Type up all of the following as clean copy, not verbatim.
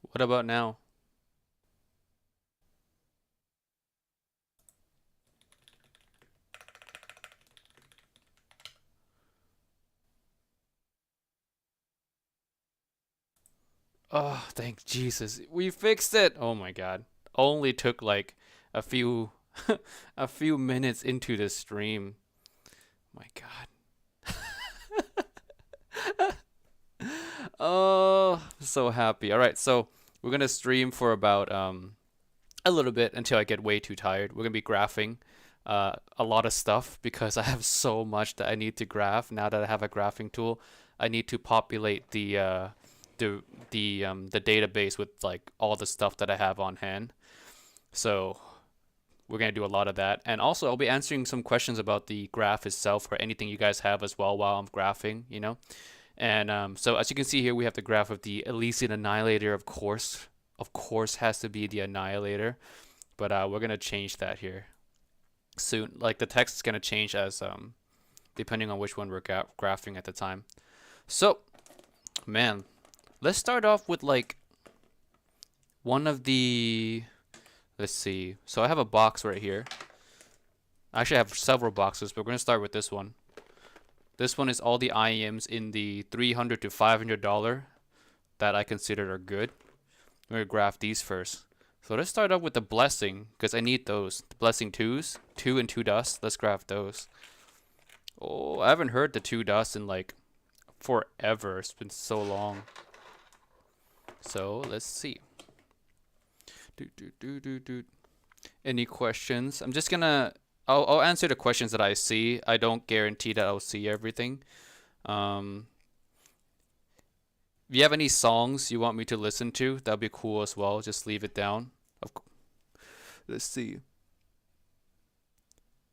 What about now? Oh, thank Jesus. We fixed it. Oh my God. Only took like a few a few minutes into the stream. My God. Oh, so happy. All right, so we're gonna stream for about a little bit until I get way too tired. We're gonna be graphing a lot of stuff because I have so much that I need to graph. Now that I have a graphing tool, I need to populate the the database with like all the stuff that I have on hand. So we're gonna do a lot of that, and also I'll be answering some questions about the graph itself or anything you guys have as well while I'm graphing. And so as you can see here, we have the graph of the Elysian Annihilator, of course, has to be the Annihilator. But we're gonna change that here soon. Like the text is gonna change as depending on which one we're graphing at the time. So, man, let's start off with like one of the. Let's see. So I have a box right here. Actually, I have several boxes, but we're gonna start with this one. This one is all the Iems in the $300 to $500 that I consider are good. I'm gonna graph these first. So let's start off with the blessing because I need those. The blessing twos, 2 and 2 dust. Let's graph those. Oh, I haven't heard the 2 dust in like forever. It's been so long. So let's see. Any questions? I'm just gonna. I'll answer the questions that I see. I don't guarantee that I'll see everything. Um, if you have any songs you want me to listen to, that'd be cool as well. Just leave it down. Let's see.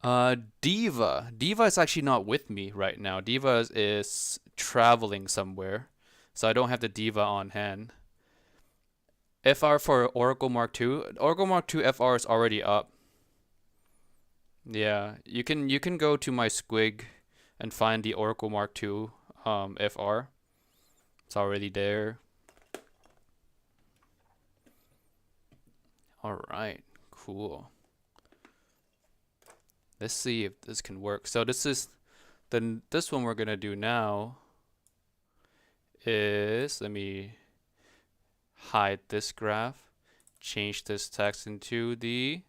Diva. Diva is actually not with me right now. Diva is traveling somewhere, so I don't have the Diva on hand. FR for Oracle Mark II. Oracle Mark II FR is already up. Yeah, you can go to my Squig and find the Oracle Mark II FR. It's already there. All right, cool. Let's see if this can work. So this one we're gonna do now is, let me hide this graph, change this text into the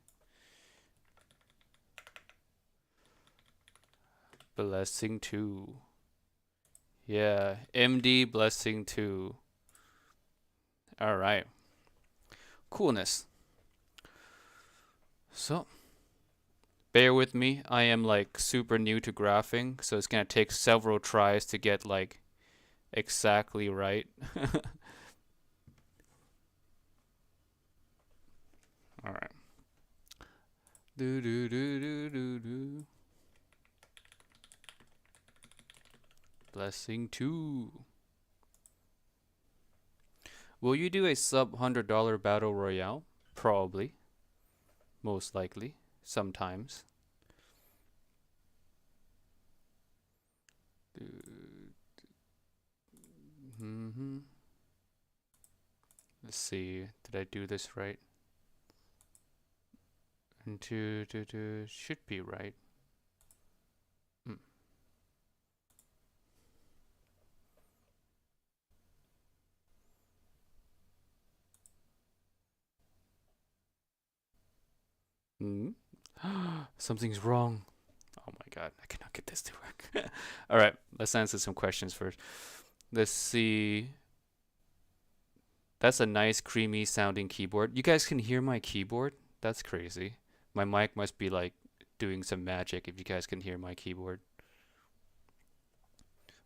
blessing 2. Yeah, MD blessing 2. All right, coolness. So bear with me. I am like super new to graphing, so it's gonna take several tries to get like exactly right. All right. Do do do do do do. Blessing 2. Will you do a sub $100 battle royale? Probably. Most likely. Sometimes. Mm-hmm. Let's see. Did I do this right? And should be right. Mm. Mm. Something's wrong. Oh my god, I cannot get this to work. All right, let's answer some questions first. Let's see. That's a nice creamy sounding keyboard. You guys can hear my keyboard? That's crazy. My mic must be like doing some magic if you guys can hear my keyboard.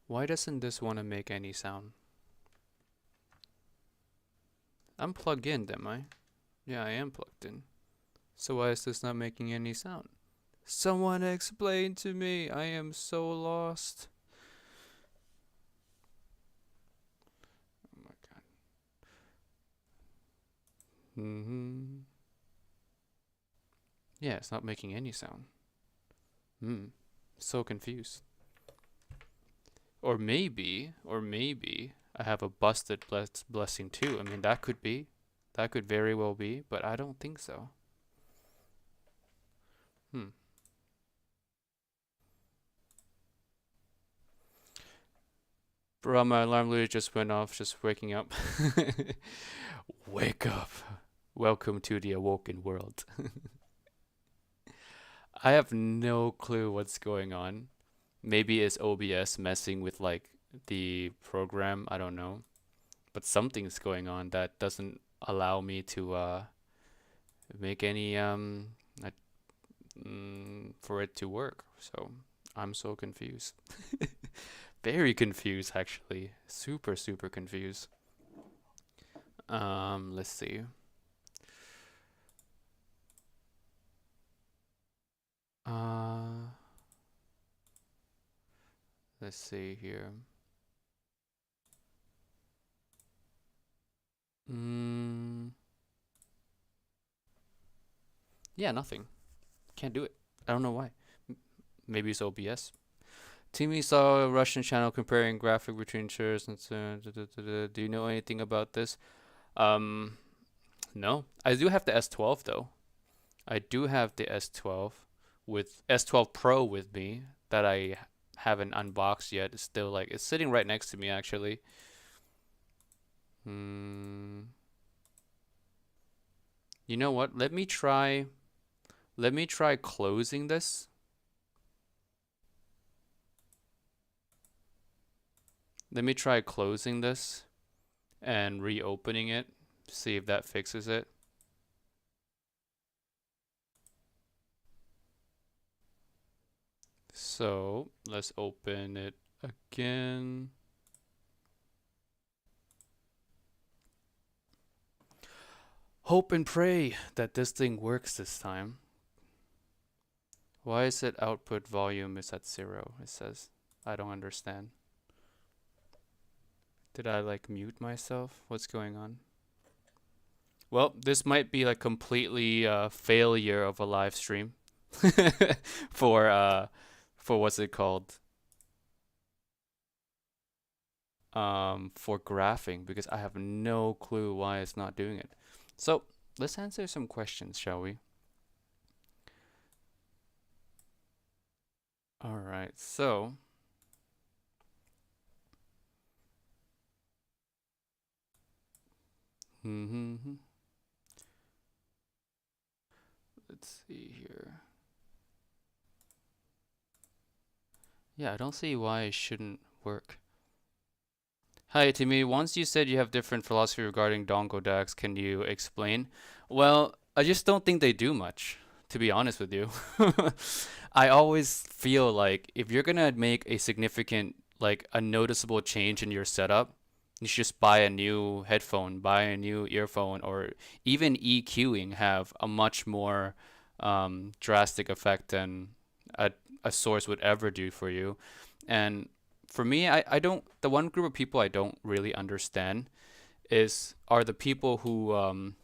Why doesn't this want to make any sound? I'm plugged in, am I? Yeah, I am plugged in. So why is this not making any sound? Someone explain to me. I am so lost. Oh my god. Yeah, it's not making any sound. So confused. Or maybe, I have a busted blessing too. I mean, that could be. That could very well be, but I don't think so. Hmm. Bro, my alarm literally just went off, just waking up. Wake up. Welcome to the awoken world. I have no clue what's going on. Maybe it's OBS messing with like the program, I don't know. But something's going on that doesn't allow me to make any uh, for it to work. So I'm so confused. Very confused actually. Super super confused. Let's see. Uh let's see here. Mm, yeah, nothing. Can't do it. I don't know why. Maybe it's OBS. Timmy saw a Russian channel comparing graphic between shares and so. Do you know anything about this? Um, no. I do have the S12 though. I do have the S12 with S12 Pro with me that I haven't unboxed yet. It's still like it's sitting right next to me actually. Hmm. You know what? Let me try. Let me try closing this. Let me try closing this and reopening it. See if that fixes it. So let's open it again. Hope and pray that this thing works this time. Why is it output volume is at 0? It says. I don't understand. Did I like mute myself? What's going on? Well, this might be like completely failure of a live stream for for what's it called? For graphing because I have no clue why it's not doing it. So let's answer some questions, shall we? All right, so let's see here. Yeah, I don't see why it shouldn't work. Hi, Timmy. Once you said you have different philosophy regarding dongle decks, can you explain? Well, I just don't think they do much, to be honest with you. I always feel like if you're gonna make a significant, like a noticeable change in your setup, you should just buy a new headphone, buy a new earphone, or even EQing have a much more drastic effect than a, a source would ever do for you. And for me, I don't, the one group of people I don't really understand are the people who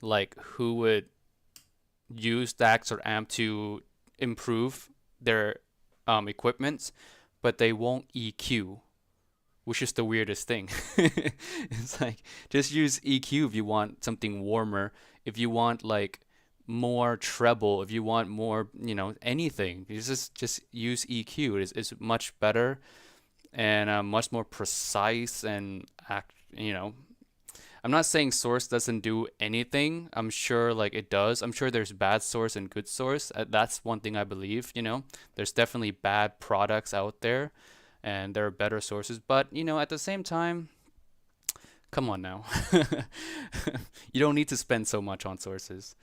like who would use DAX or AMP to improve their equipments, but they won't EQ, which is the weirdest thing. It's like just use EQ if you want something warmer, if you want like more treble, if you want more, anything. You just use EQ. It's much better and much more precise and I'm not saying source doesn't do anything. I'm sure like it does. I'm sure there's bad source and good source. That's one thing I believe. There's definitely bad products out there and there are better sources, but at the same time, come on now. You don't need to spend so much on sources.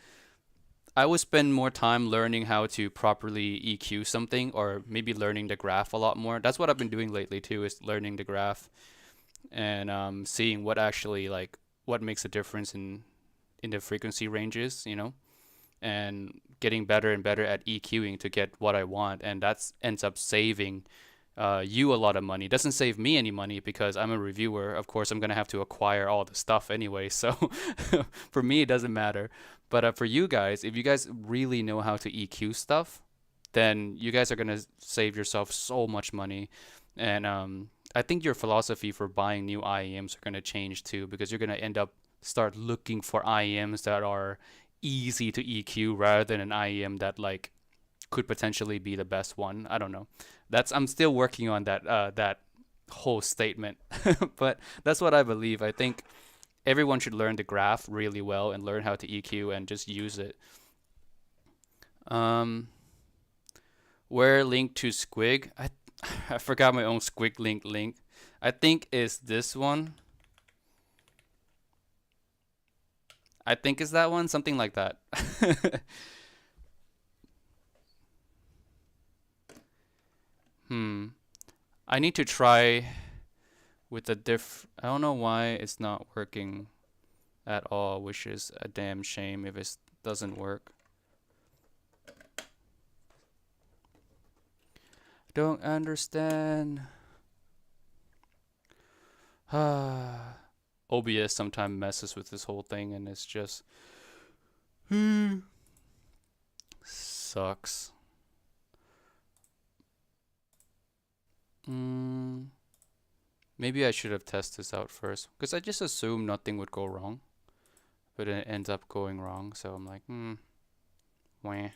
I would spend more time learning how to properly EQ something or maybe learning the graph a lot more. That's what I've been doing lately too, is learning the graph and seeing what actually like what makes a difference in the frequency ranges, and getting better and better at EQing to get what I want, and that ends up saving you a lot of money. It doesn't save me any money because I'm a reviewer. Of course, I'm gonna have to acquire all the stuff anyway. So for me, it doesn't matter. But for you guys, if you guys really know how to EQ stuff, then you guys are gonna save yourself so much money. And I think your philosophy for buying new IEMs are going to change too, because you're going to end up start looking for IEMs that are easy to EQ rather than an IEM that like could potentially be the best one. I don't know. That's I'm still working on that whole statement, but that's what I believe. I think everyone should learn the graph really well and learn how to EQ and just use it. Um, where link to Squig? I forgot my own Squig link. I think is this one. I think is that one, something like that. Hmm. I need to try with a I don't know why it's not working at all, which is a damn shame if it doesn't work. Don't understand. OBS sometimes messes with this whole thing and it's just sucks. Maybe I should have tested this out first because I just assumed nothing would go wrong, but it ends up going wrong. So I'm like, wah.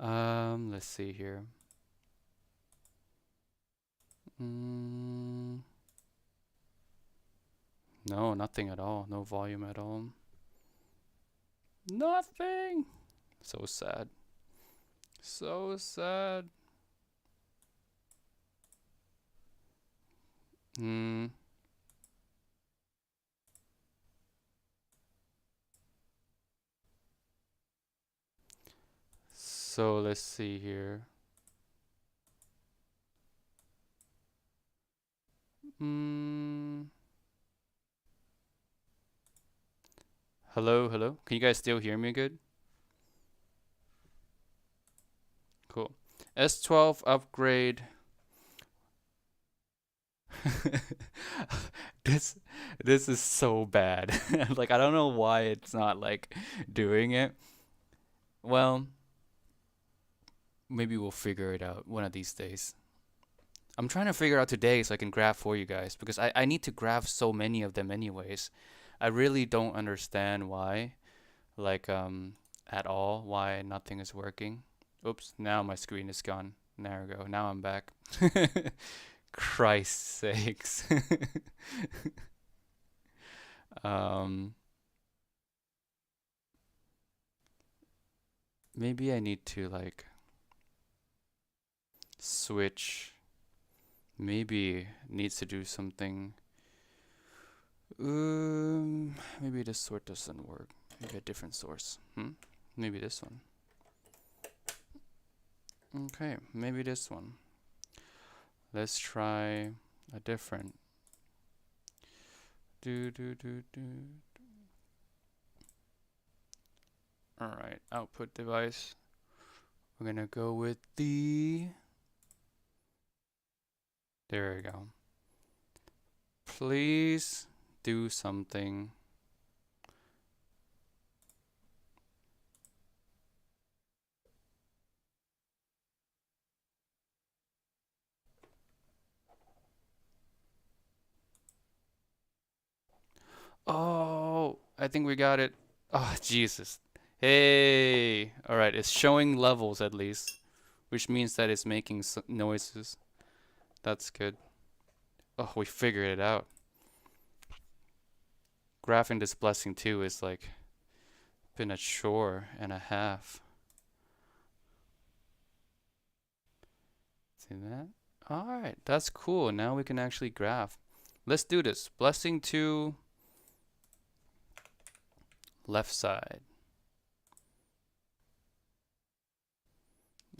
Let's see here. No, nothing at all. No volume at all. Nothing. So sad. So sad. So let's see here. Hello, hello. Can you guys still hear me good? Cool. S12 upgrade. this this is so bad. Like I don't know why it's not like doing it. Well, maybe we'll figure it out one of these days. I'm trying to figure out today so I can graph for you guys because I need to graph so many of them anyways. I really don't understand why, like at all, why nothing is working. Oops, now my screen is gone. There we go. Now I'm back. Christ sakes. um Maybe I need to like switch. Maybe needs to do something. Maybe this sort doesn't work. Maybe a different source. Maybe this one. Okay, maybe this one. Let's try a different. All right, output device. We're gonna go with the. There we go. Please do something. Oh, I think we got it. Oh, Jesus. Hey. All right, it's showing levels at least, which means that it's making noises. That's good. Oh, we figured it out. Graphing this blessing too is like been a chore and a half. See that? All right, that's cool. Now we can actually graph. Let's do this. Blessing 2, left side.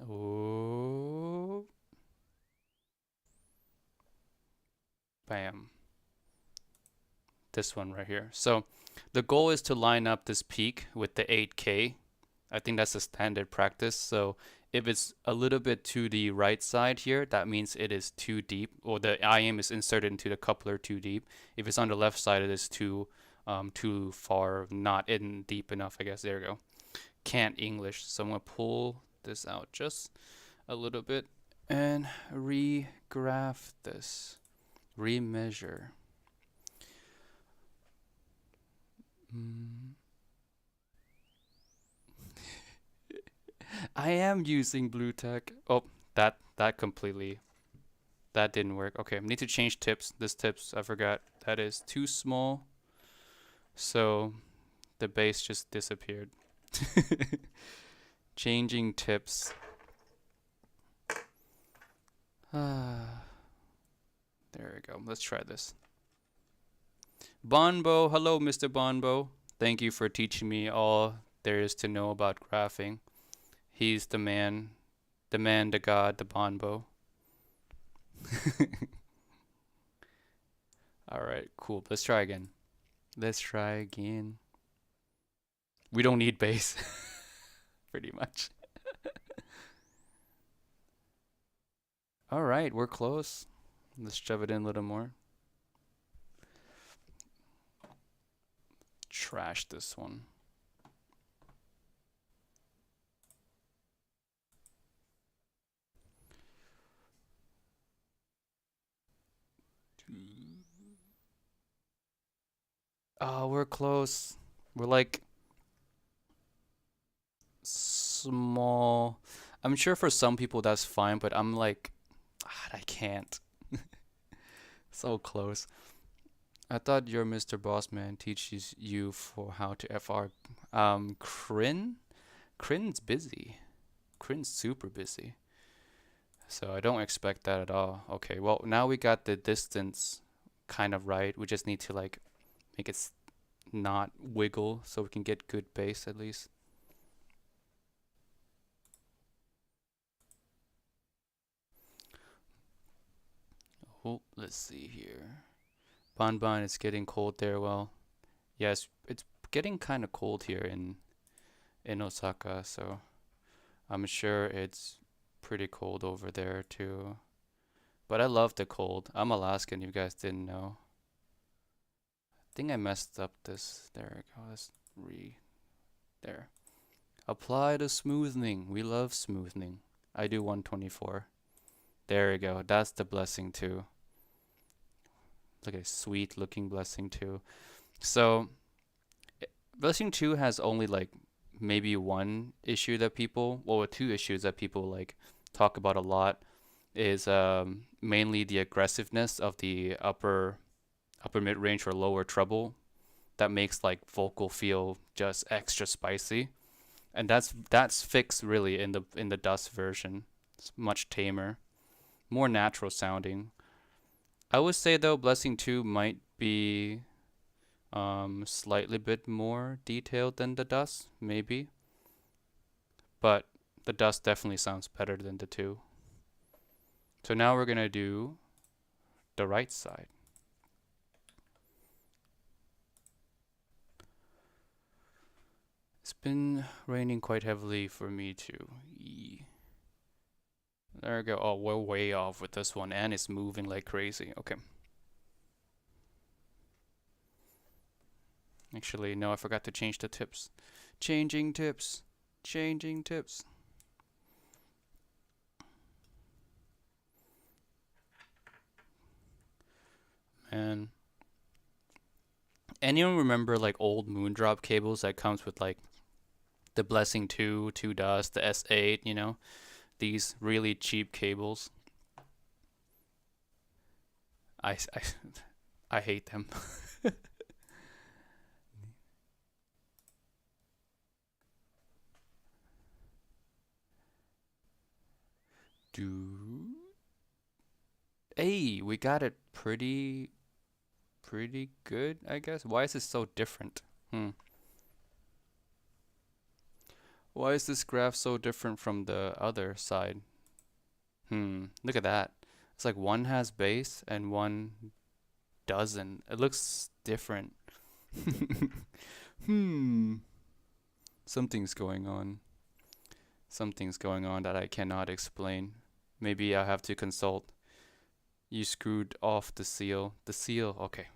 Oh. Bam. This one right here. So the goal is to line up this peak with the 8K. I think that's a standard practice. So if it's a little bit to the right side here, that means it is too deep, or the IM is inserted into the coupler too deep. If it's on the left side, it is too far, not in deep enough, I guess. There we go. Can't English. So I'm gonna pull this out just a little bit. and regraph this, remeasure. I am using blue tech. Oh, that completely, that didn't work. Okay, I need to change tips. This tips, I forgot, that is too small. So the base just disappeared. Changing tips. There we go. Let's try this. Bonbo, hello, Mr. Bonbo. Thank you for teaching me all there is to know about graphing. He's the man, the god, the Bonbo. All right, cool. Let's try again. Let's try again. We don't need base, pretty much. All right, we're close. Let's shove it in a little more. Trash this one. Oh, we're close. We're like small. I'm sure for some people that's fine, but I'm like, I can't. So close. I thought your Mr. Bossman teaches you for how to FR. Kryn? Kryn's busy. Kryn's super busy. So I don't expect that at all. Okay, well, now we got the distance kind of right. We just need to like make it not wiggle so we can get good bass at least. Oh, let's see here. Bonbon is getting cold there. Well, yes, it's getting kind of cold here in Osaka, so I'm sure it's pretty cold over there too. But I love the cold. I'm Alaskan, you guys didn't know. I think I messed up this. There we go. Let's there. Apply the smoothing. We love smoothing. I do 124. There we go. That's the blessing too. Look at a sweet looking blessing too. So blessing 2 has only like maybe one issue that people, well, two issues that people like talk about a lot is mainly the aggressiveness of the upper mid range or lower treble that makes like vocal feel just extra spicy, and that's fixed really in the dust version. It's much tamer, more natural sounding. I would say though, Blessing 2 might be slightly bit more detailed than the dust, maybe, but the dust definitely sounds better than the 2. So now we're gonna do the right side. It's been raining quite heavily for me too. There we go. Oh, we're way off with this one, and it's moving like crazy. Okay. Actually, no, I forgot to change the tips. Changing tips. Changing tips. Man. Anyone remember like old Moondrop cables that comes with like the Blessing 2, 2 Dust, the S8, you know? These really cheap cables. I, I, I hate them. Do. Hey, we got it pretty good, I guess. Why is this so different? Why is this graph so different from the other side? Look at that. It's like one has base and one doesn't. It looks different. Hmm. Something's going on. Something's going on that I cannot explain. Maybe I have to consult. You screwed off the seal. The seal. Okay.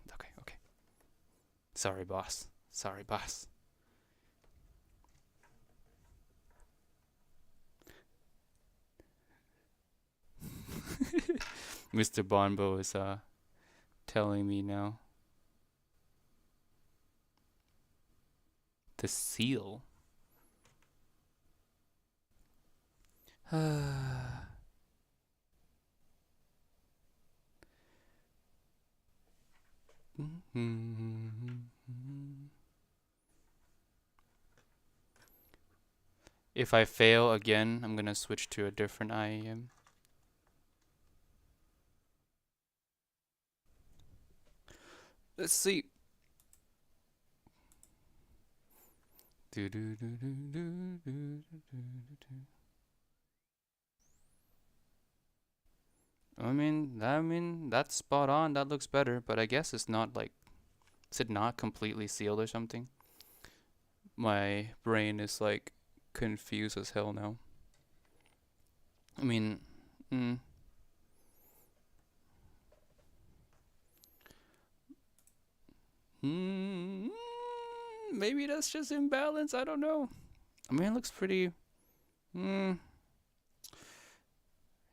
Sorry, boss. Sorry, boss. Mr. Bonbo is telling me now. The seal. If I fail again, I'm gonna switch to a different IEM. Let's see. I mean that's spot on. That looks better, but I guess it's not like, is it not completely sealed or something? My brain is like confused as hell now. I mean, maybe that's just imbalance. I don't know. I mean, it looks pretty.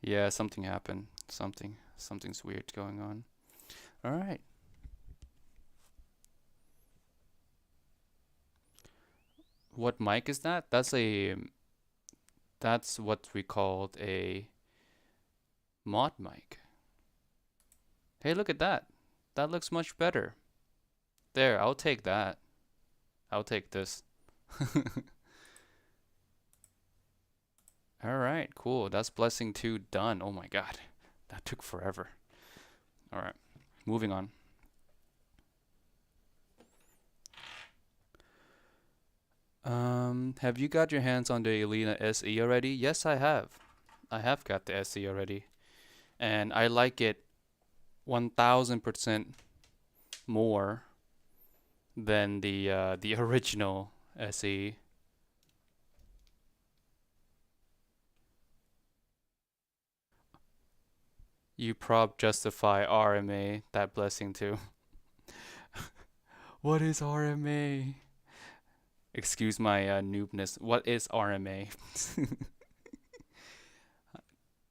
Yeah, something happened. Something's weird going on. All right. What mic is that? That's what we called a mod mic. Hey, look at that. That looks much better. There, I'll take that. I'll take this. All right, cool. That's blessing 2 done. Oh my god. That took forever. All right. Moving on. Have you got your hands on the Elena SE already? Yes, I have. I have got the SE already. And I like it 1000% more than the original SE. You prob justify RMA, that blessing too. What is RMA? Excuse my noobness. What is RMA?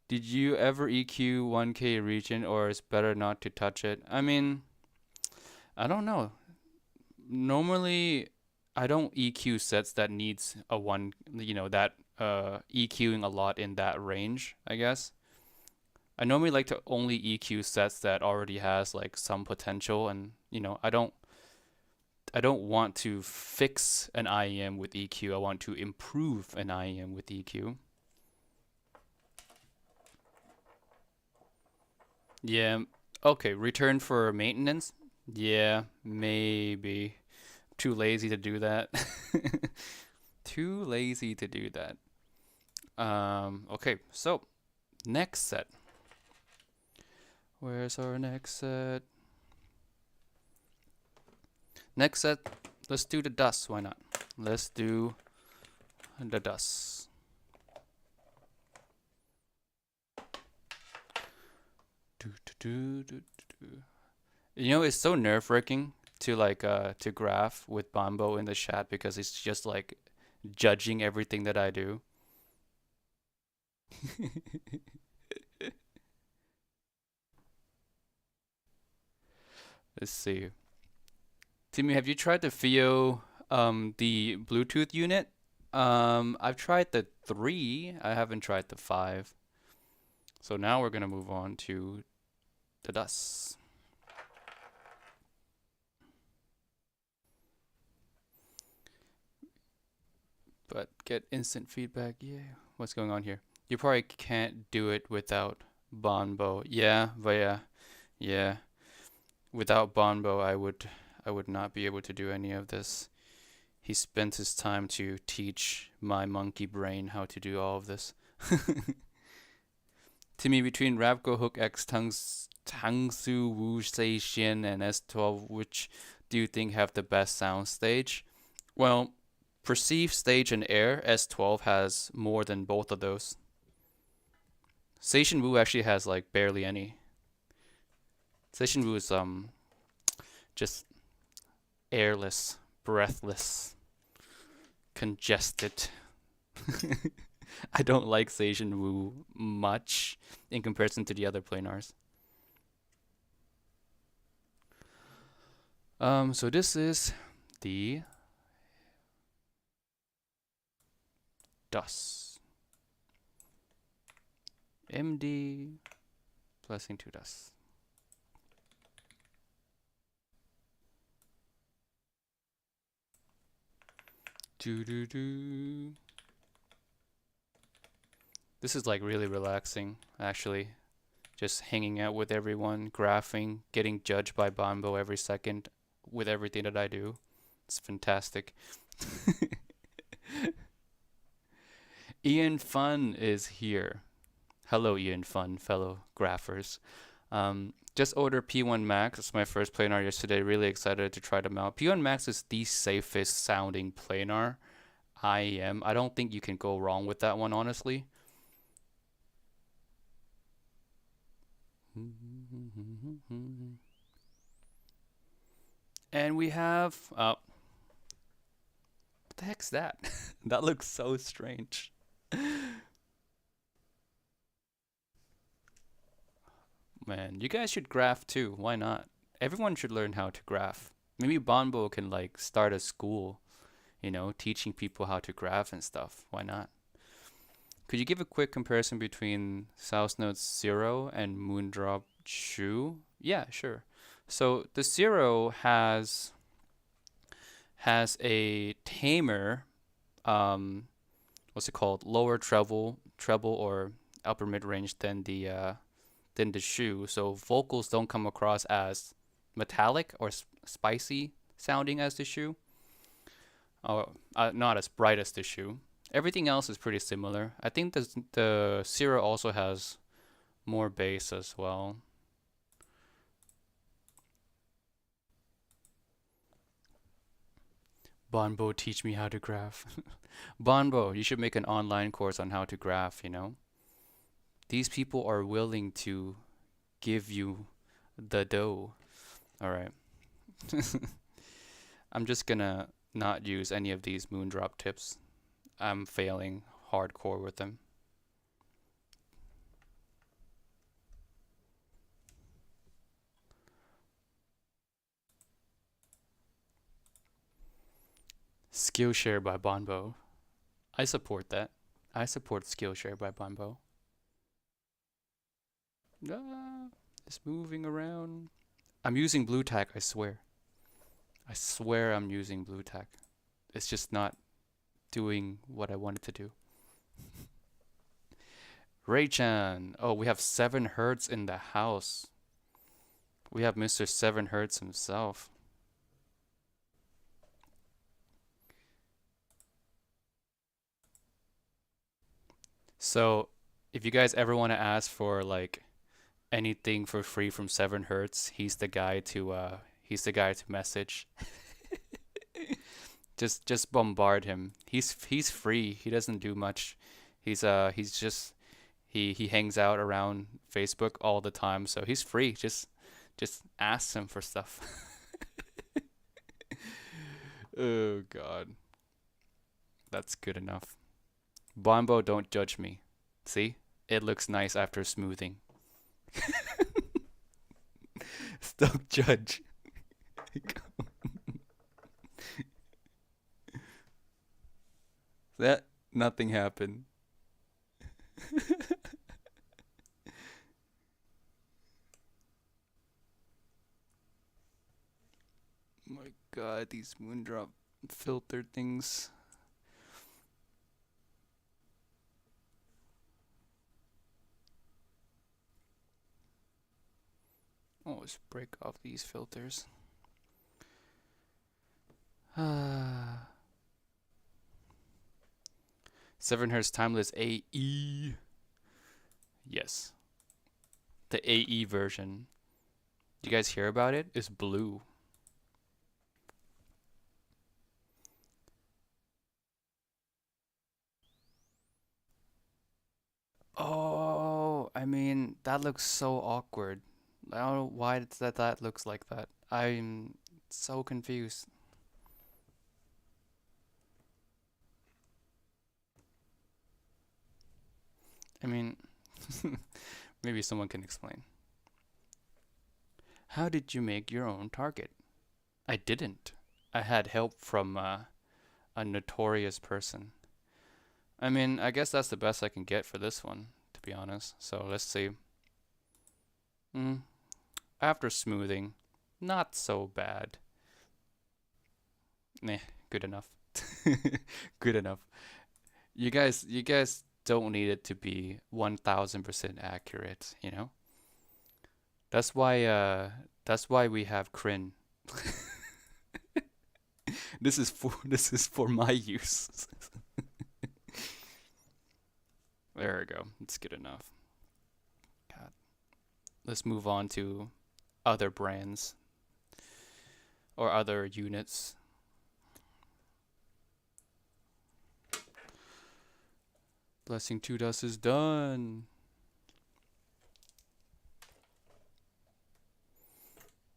Did you ever EQ 1K region, or is better not to touch it? I mean, I don't know. Normally, I don't EQ sets that needs a one, that EQing a lot in that range, I guess. I normally like to only EQ sets that already has like some potential, and I don't want to fix an IEM with EQ. I want to improve an IEM with EQ. Yeah. Okay, return for maintenance? Yeah, maybe. Too lazy to do that. Too lazy to do that. Okay, so next set. Where's our next set? Next set, let's do the dust. Why not? Let's do the dust. It's so nerve-wracking to to graph with Bombo in the chat because it's just like judging everything that I do. Let's see. Timmy, have you tried the FIO the Bluetooth unit? I've tried the 3. I haven't tried the 5. So now we're gonna move on to the dust. But get instant feedback. Yeah. What's going on here? You probably can't do it without Bonbo. Yeah, but yeah. Without Bonbo, I would not be able to do any of this. He spent his time to teach my monkey brain how to do all of this. Timmy, between Rapco Hook X Tangsu Wu Seishin and S12, which do you think have the best sound stage? Well, perceived stage and air, S12 has more than both of those. Seishin Wu actually has like barely any. Seishin Wu is just airless, breathless, congested. I don't like Seijin Wu much in comparison to the other planars. So this is the DOS. MD blessing to DOS. Do do do. This is like really relaxing, actually. Just hanging out with everyone, graphing, getting judged by Bonbo every second with everything that I do. It's fantastic. Ian Fun is here. Hello, Ian Fun, fellow graphers. Just ordered P1 Max. It's my first planar yesterday. Really excited to try them out. P1 Max is the safest sounding planar IEM. I don't think you can go wrong with that one, honestly. And we have, what the heck's that? That looks so strange. Man, you guys should graph too. Why not? Everyone should learn how to graph. Maybe Bonbo can like start a school, teaching people how to graph and stuff. Why not? Could you give a quick comparison between South Note Zero and Moondrop Shoe? Yeah, sure. So the Zero has a tamer, what's it called? Lower treble or upper mid range than the shoe. So vocals don't come across as metallic or spicy sounding as the shoe, or not as bright as the shoe. Everything else is pretty similar. I think the Zero also has more bass as well. Bonbo, teach me how to graph. Bonbo, you should make an online course on how to graph. These people are willing to give you the dough. All right. I'm just gonna not use any of these Moondrop tips. I'm failing hardcore with them. Skillshare by Bonbo. I support that. I support Skillshare by Bonbo. It's moving around. I'm using blue tack, I swear. I swear I'm using blue tack. It's just not doing what I wanted to do. Ray-chan. Oh, we have 7 Hertz in the house. We have Mr. 7 Hertz himself. So, if you guys ever want to ask for like anything for free from 7 Hertz, he's the guy to message. Just bombard him. He's free. He doesn't do much. He's just he hangs out around Facebook all the time, so he's free. Just ask him for stuff. Oh God. That's good enough. Bombo, don't judge me. See? It looks nice after smoothing. Don't judge. That nothing happened. My God, these Moondrop filter things. Oh, let's break off these filters. 7 Hertz Timeless AE. Yes. The AE version. You guys hear about it? It's blue. Oh, I mean, that looks so awkward. I don't know why that looks like that. I'm so confused. I mean, maybe someone can explain. How did you make your own target? I didn't. I had help from a notorious person. I mean, I guess that's the best I can get for this one, to be honest. So let's see. Mm, after smoothing, not so bad. Meh, good enough. Good enough. You guys don't need it to be 1000% accurate, you know? That's why we have Crin. This is for my use. There we go. It's good enough. God. Let's move on to other brands or other units. Blessing 2 dust is done.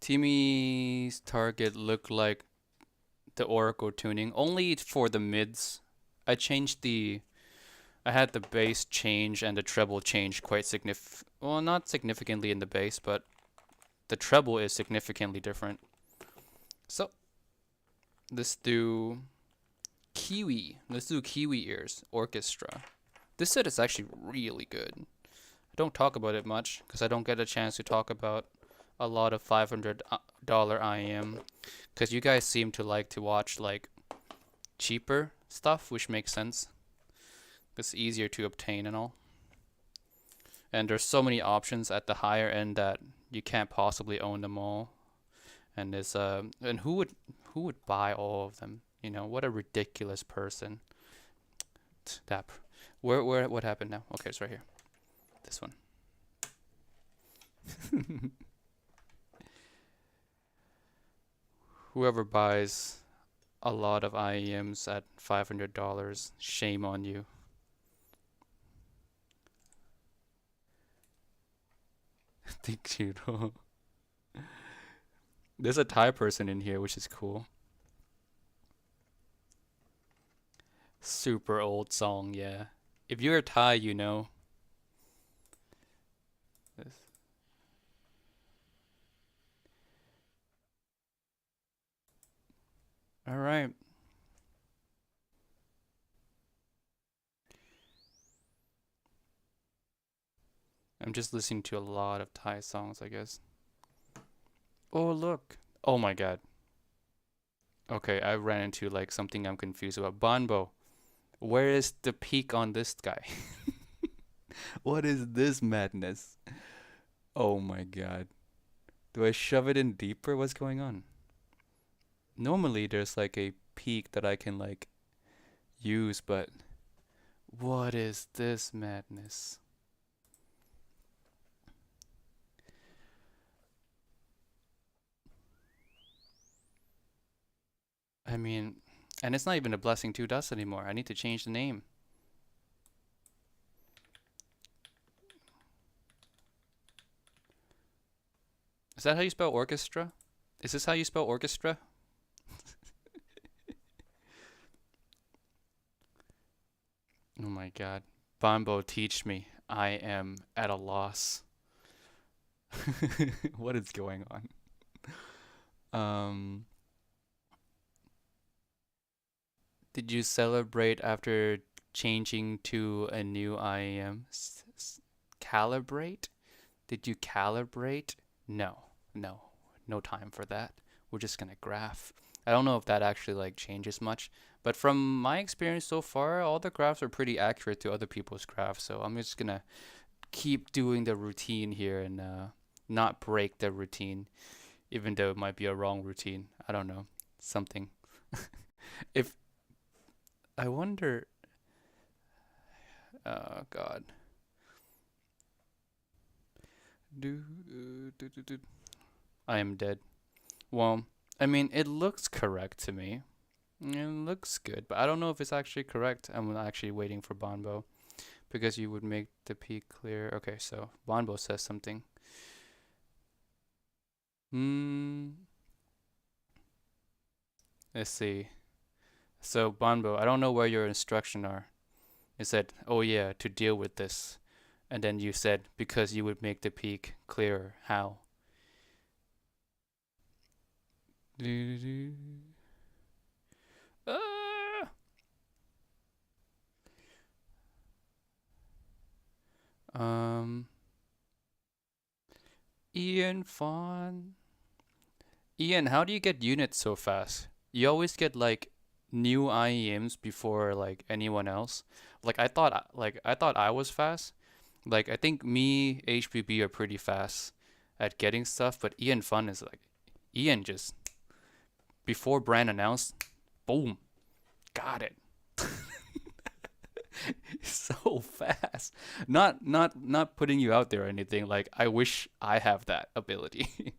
Timmy's target looked like the Oracle tuning, only for the mids. I changed I had the bass change and the treble change quite well, not significantly in the bass, but the treble is significantly different. So, let's do Kiwi. Let's do Kiwi Ears Orchestra. This set is actually really good. I don't talk about it much because I don't get a chance to talk about a lot of $500 IM because you guys seem to like to watch like cheaper stuff, which makes sense. It's easier to obtain and all. And there's so many options at the higher end that you can't possibly own them all. And there's and who would buy all of them? You know, what a ridiculous person. That where what happened now? Okay, it's right here. This one. Whoever buys a lot of IEMs at $500, shame on you. Thank you. There's a Thai person in here, which is cool. Super old song, yeah. If you're Thai, you know. This. All right. I'm just listening to a lot of Thai songs, I guess. Oh, look. Oh my God. Okay, I ran into like something I'm confused about. Banbo. Where is the peak on this guy? What is this madness? Oh my God. Do I shove it in deeper? What's going on? Normally there's like a peak that I can like use, but what is this madness? I mean, and it's not even a Blessing 2 Dust anymore. I need to change the name. Is that how you spell orchestra? Is this how you spell orchestra? Oh my God. Bambo, teach me. I am at a loss. What is going on? Um, did you celebrate after changing to a new IEM? Calibrate? Did you calibrate? No, no, no time for that. We're just gonna graph. I don't know if that actually like changes much, but from my experience so far, all the graphs are pretty accurate to other people's graphs. So I'm just gonna keep doing the routine here and not break the routine, even though it might be a wrong routine. I don't know, something. If I wonder, oh God, do. I am dead. Well, I mean, it looks correct to me. It looks good, but I don't know if it's actually correct. I'm actually waiting for Bonbo because you would make the peak clear. Okay, so Bonbo says something. Hmm. Let's see. So Bonbo, I don't know where your instructions are. It said, "Oh yeah, to deal with this, And then you said because you would make the peak clearer. How? Ah! Um, Ian Fawn. Ian, how do you get units so fast? You always get like new IEMs before like anyone else. Like I thought I was fast. Like I think me, HBB are pretty fast at getting stuff, but Ian Fun is like Ian just before brand announced, boom, got it. So fast. Not putting you out there or anything. Like I wish I have that ability.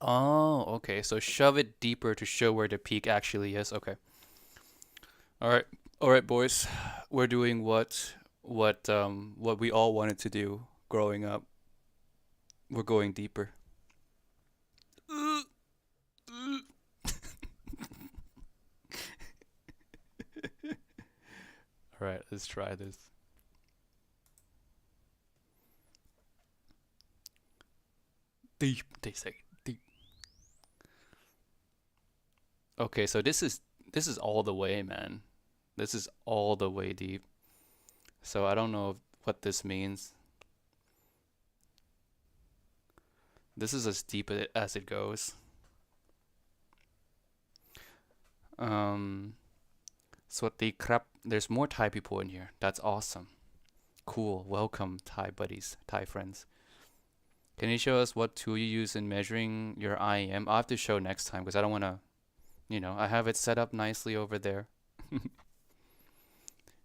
Oh, okay. So shove it deeper to show where the peak actually is. Okay. All right. All right, boys. We're doing what we all wanted to do growing up. We're going deeper. All right, let's try this. Deep. They say deep. Okay, so this is all the way, man. This is all the way deep. So I don't know what this means. This is as deep as it goes. Um, Swati Krap. There's more Thai people in here. That's awesome. Cool. Welcome, Thai buddies, Thai friends. Can you show us what tool you use in measuring your IEM? I'll have to show next time because I don't want to, I have it set up nicely over there.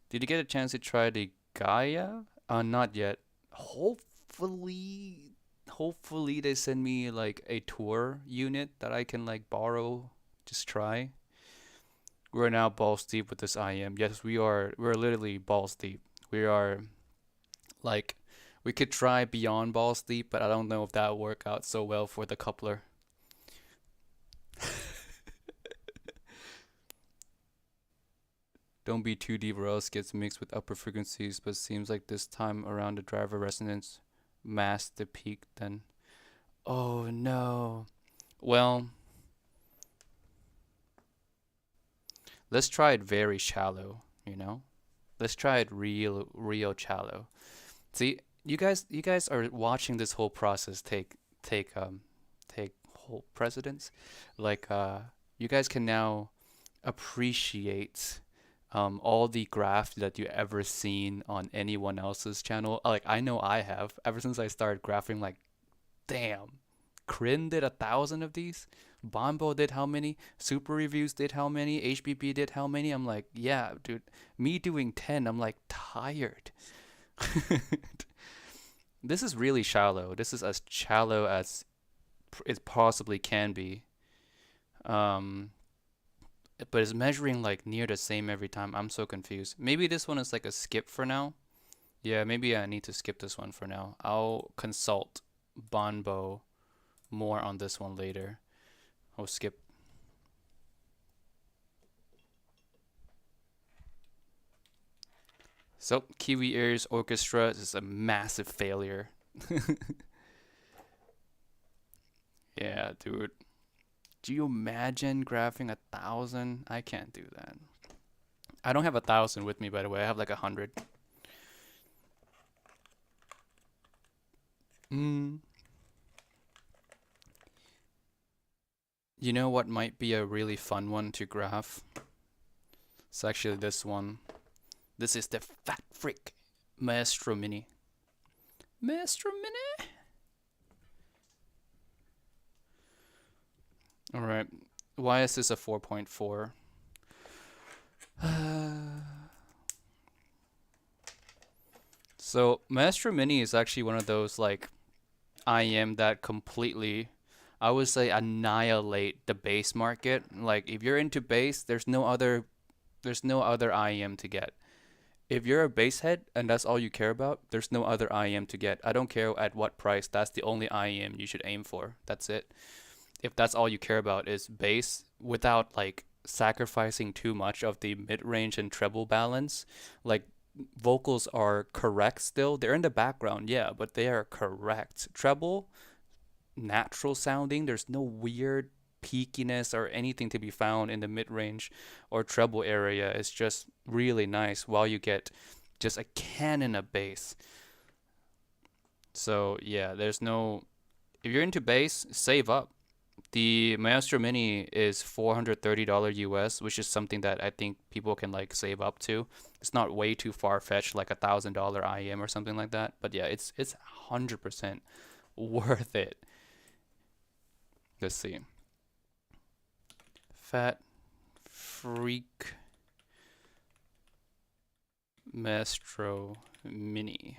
Did you get a chance to try the Gaia? Not yet. Hopefully they send me like a tour unit that I can like borrow, just try. We're now balls deep with this IM. Yes, we are. We're literally balls deep. We are like, we could try beyond balls deep, but I don't know if that would work out so well for the coupler. Don't be too deep or else gets mixed with upper frequencies, but seems like this time around the driver resonance masked the peak then. Oh no. Well, let's try it very shallow, you know? Let's try it real shallow. See, you guys are watching this whole process take whole precedence. Like you guys can now appreciate all the graphs that you ever seen on anyone else's channel. Like I know I have ever since I started graphing. Like, damn, Kryn did 1,000 of these. Bombo did how many? Super Reviews did how many? HBP did how many? I'm like, yeah, dude. Me doing 10, I'm like tired. This is really shallow. This is as shallow as it possibly can be. Um, but it's measuring like near the same every time. I'm so confused. Maybe this one is like a skip for now. Yeah, maybe I need to skip this one for now. I'll consult Bonbo more on this one later. I'll skip. So, Kiwi Ears Orchestra is a massive failure. Yeah, dude. Do you imagine graphing 1,000? I can't do that. I don't have 1,000 with me, by the way. I have like 100. Mm. You know what might be a really fun one to graph? It's actually this one. This is the Fat Frick Maestro Mini. Maestro Mini? Alright. Why is this a 4.4? So, Maestro Mini is actually one of those like IM that completely, I would say, annihilate the base market. Like if you're into base, there's no other IM to get. If you're a base head and that's all you care about, there's no other IM to get. I don't care at what price. That's the only IM you should aim for. That's it. If that's all you care about is base without like sacrificing too much of the mid-range and treble balance, like vocals are correct still. They're in the background, yeah, but they are correct. Treble, natural sounding. There's no weird peakiness or anything to be found in the mid range or treble area. It's just really nice while you get just a cannon of bass. So yeah, there's no. If you're into bass, save up. The Maestro Mini is $430 US, which is something that I think people can like save up to. It's not way too far fetched, like $1,000 IM or something like that. But yeah, it's 100% worth it. Let's see. Fat Freak Maestro Mini.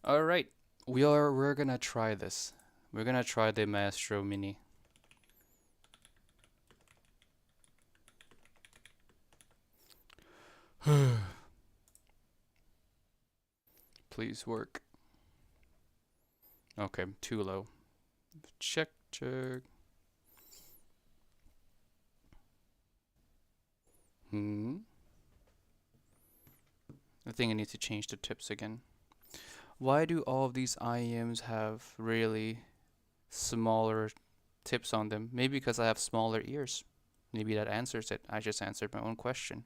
All right, we're gonna try this. We're gonna try the Maestro Mini. Please work. Okay, too low. Check, check. I think I need to change the tips again. Why do all of these Iems have really smaller tips on them? Maybe because I have smaller ears. Maybe that answers it. I just answered my own question.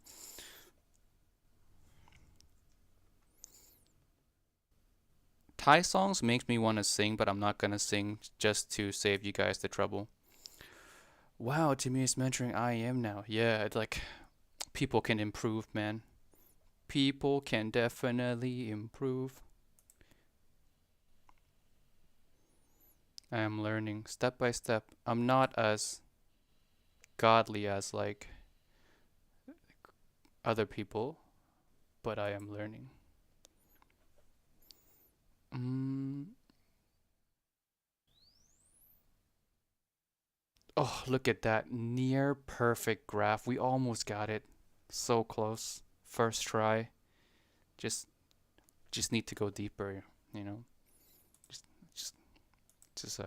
Thai songs makes me want to sing, but I'm not gonna sing just to save you guys the trouble. Wow, Timmy is mentoring IEM now. Yeah, it's like people can improve, man. People can definitely improve. I am learning step by step. I'm not as godly as like other people, but I am learning. Mm. Oh, look at that near perfect graph. We almost got it. So close. First try. Just just need to go deeper, you know. Just just just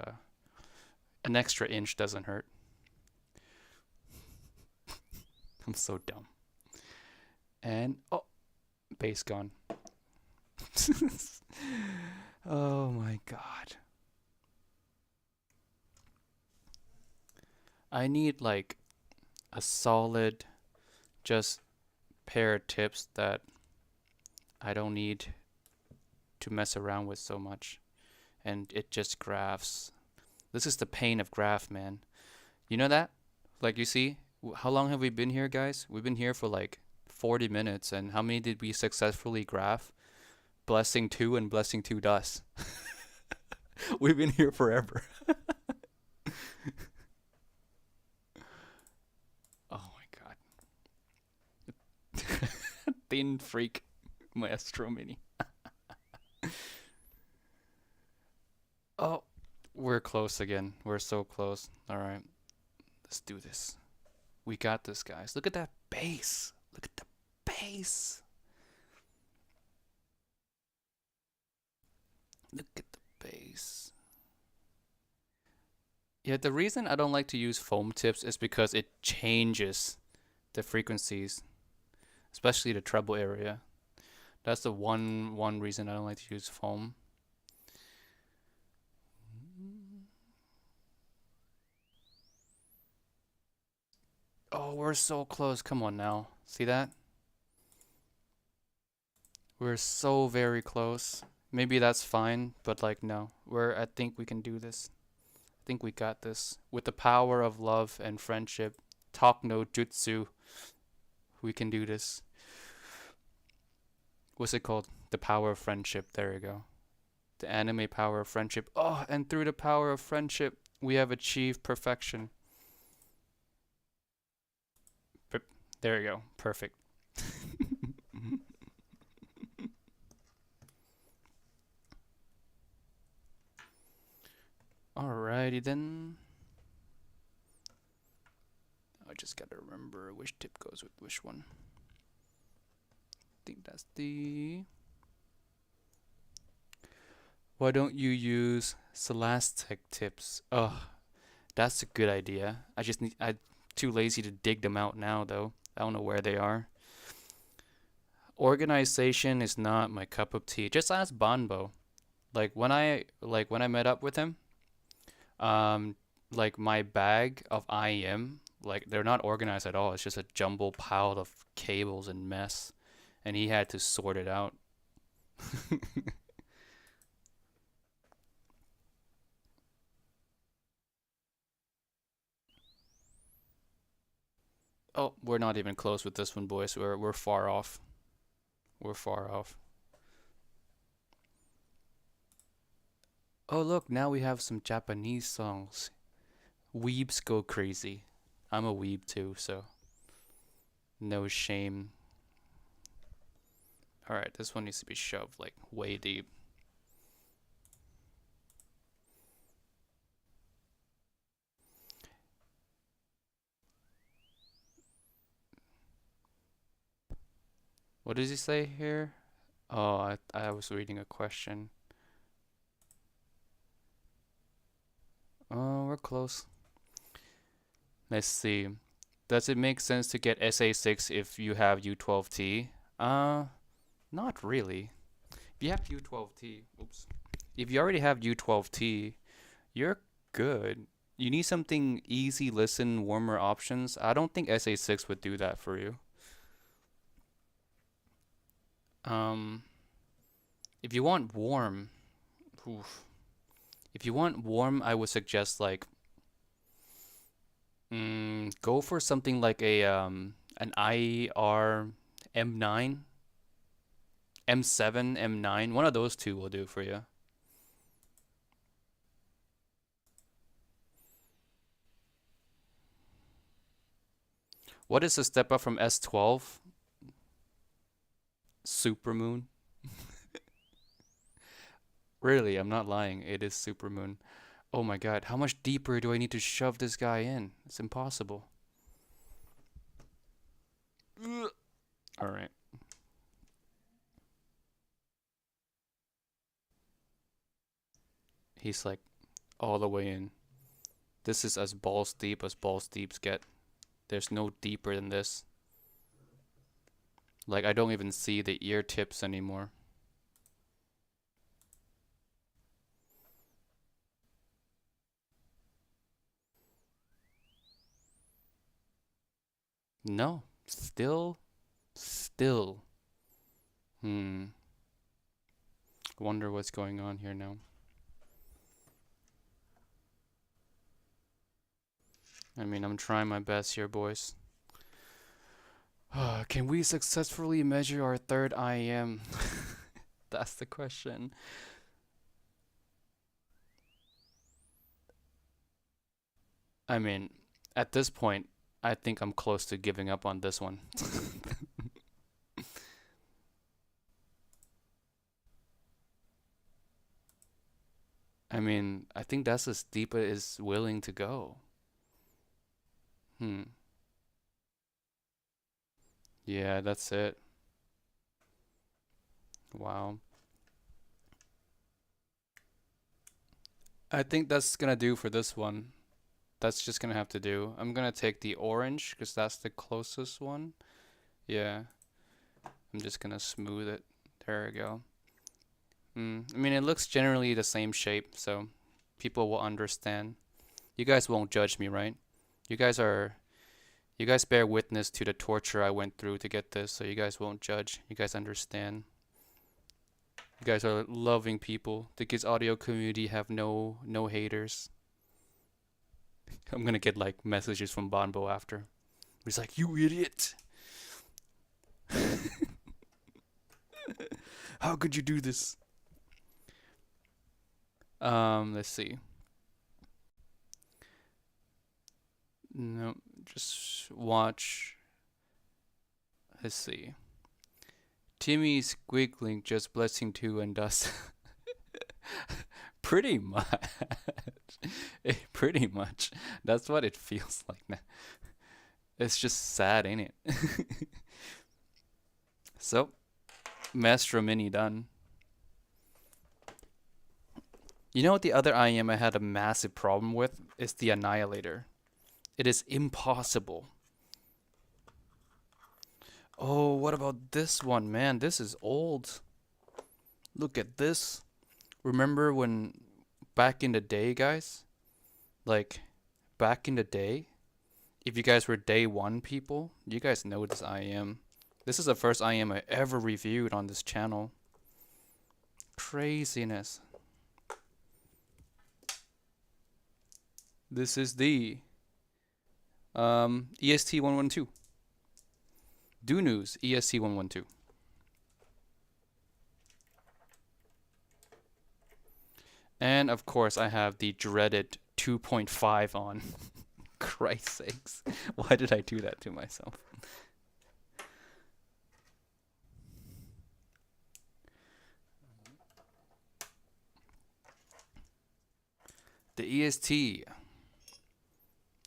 an extra inch doesn't hurt. I'm so dumb. And oh, base gone. Oh my god. I need like a solid just pair of tips that I don't need to mess around with so much. And it just graphs. This is the pain of graph, man. You know that? Like you see, how long have we been here, guys? We've been here for like 40 minutes, and how many did we successfully graph? Blessing 2 and Blessing 2 dust. We've been here forever. Oh my god. Thin freak Maestro Mini. Oh, we're close again. We're so close. All right, let's do this. We got this, guys. Look at that bass. Look at the bass. Look at the bass. Yeah, the reason I don't like to use foam tips is because it changes the frequencies, especially the treble area. That's the one reason I don't like to use foam. Oh, we're so close. Come on now. See that? We're so very close. Maybe that's fine, but like no. I think we can do this. I think we got this. With the power of love and friendship, talk no jutsu, we can do this. What's it called? The power of friendship. There you go. The anime power of friendship. Oh, and through the power of friendship, we have achieved perfection. There you go. Perfect. Alrighty then. I just gotta remember which tip goes with which one. I think that's the. Why don't you use Celastic tips? Oh, that's a good idea. I'm too lazy to dig them out now though. I don't know where they are. Organization is not my cup of tea. Just ask Banbo. Like when I met up with him, um, like my bag of IEM, like they're not organized at all. It's just a jumble pile of cables and mess, and he had to sort it out. Oh, we're not even close with this one, boys. We're far off. We're far off. Oh, look, now we have some Japanese songs. Weebs go crazy. I'm a weeb too, so no shame. All right, this one needs to be shoved like way deep. What does he say here? Oh, I was reading a question. Oh, we're close. Let's see. Does it make sense to get SA6 if you have U12T? Uh, Not really. If you have U12T, oops. If you already have U12T, you're good. You need something easy listen, warmer options. I don't think SA6 would do that for you. Um, if you want warm, oof. If you want warm, I would suggest like go for something like a an IR M9, M7, M9. One of those two will do for you. What is the step up from S12? Supermoon? Really, I'm not lying. It is Supermoon. Oh my God, how much deeper do I need to shove this guy in? It's impossible. Ugh. All right. He's like all the way in. This is as balls deeps get. There's no deeper than this. Like I don't even see the ear tips anymore. No, still. Hmm. Wonder what's going on here now. I mean, I'm trying my best here, boys. Can we successfully measure our third IM? That's the question. I mean, at this point, I think I'm close to giving up on this one. I mean, I think that's as deep as is willing to go. Hmm. Yeah, that's it. Wow. I think that's gonna do for this one. That's just gonna have to do. I'm gonna take the orange because that's the closest one. Yeah, I'm just gonna smooth it. There we go. I mean, it looks generally the same shape, so people will understand. You guys won't judge me, right? You guys are, you guys bear witness to the torture I went through to get this, so you guys won't judge. You guys understand. You guys are loving people. The Kids Audio community have no haters. I'm gonna get like messages from Bonbo after. He's like, "You idiot! How could you do this?" Let's see. No, just watch. Let's see. Timmy's squiggling, just blessing too and dust. Pretty much. Pretty much. That's what it feels like now. It's just sad, ain't it? So, Maestro Mini done. You know what the other IEM I had a massive problem with is the Annihilator. It is impossible. Oh, what about this one, man? This is old. Look at this. Remember when back in the day, guys? Like back in the day, if you guys were day one people, you guys know this IM. This is the first IM I ever reviewed on this channel. Craziness. This is the EST112. Do News EST112. And of course, I have the dreaded 2.5 on. Christ sakes. Why did I do that to myself? The EST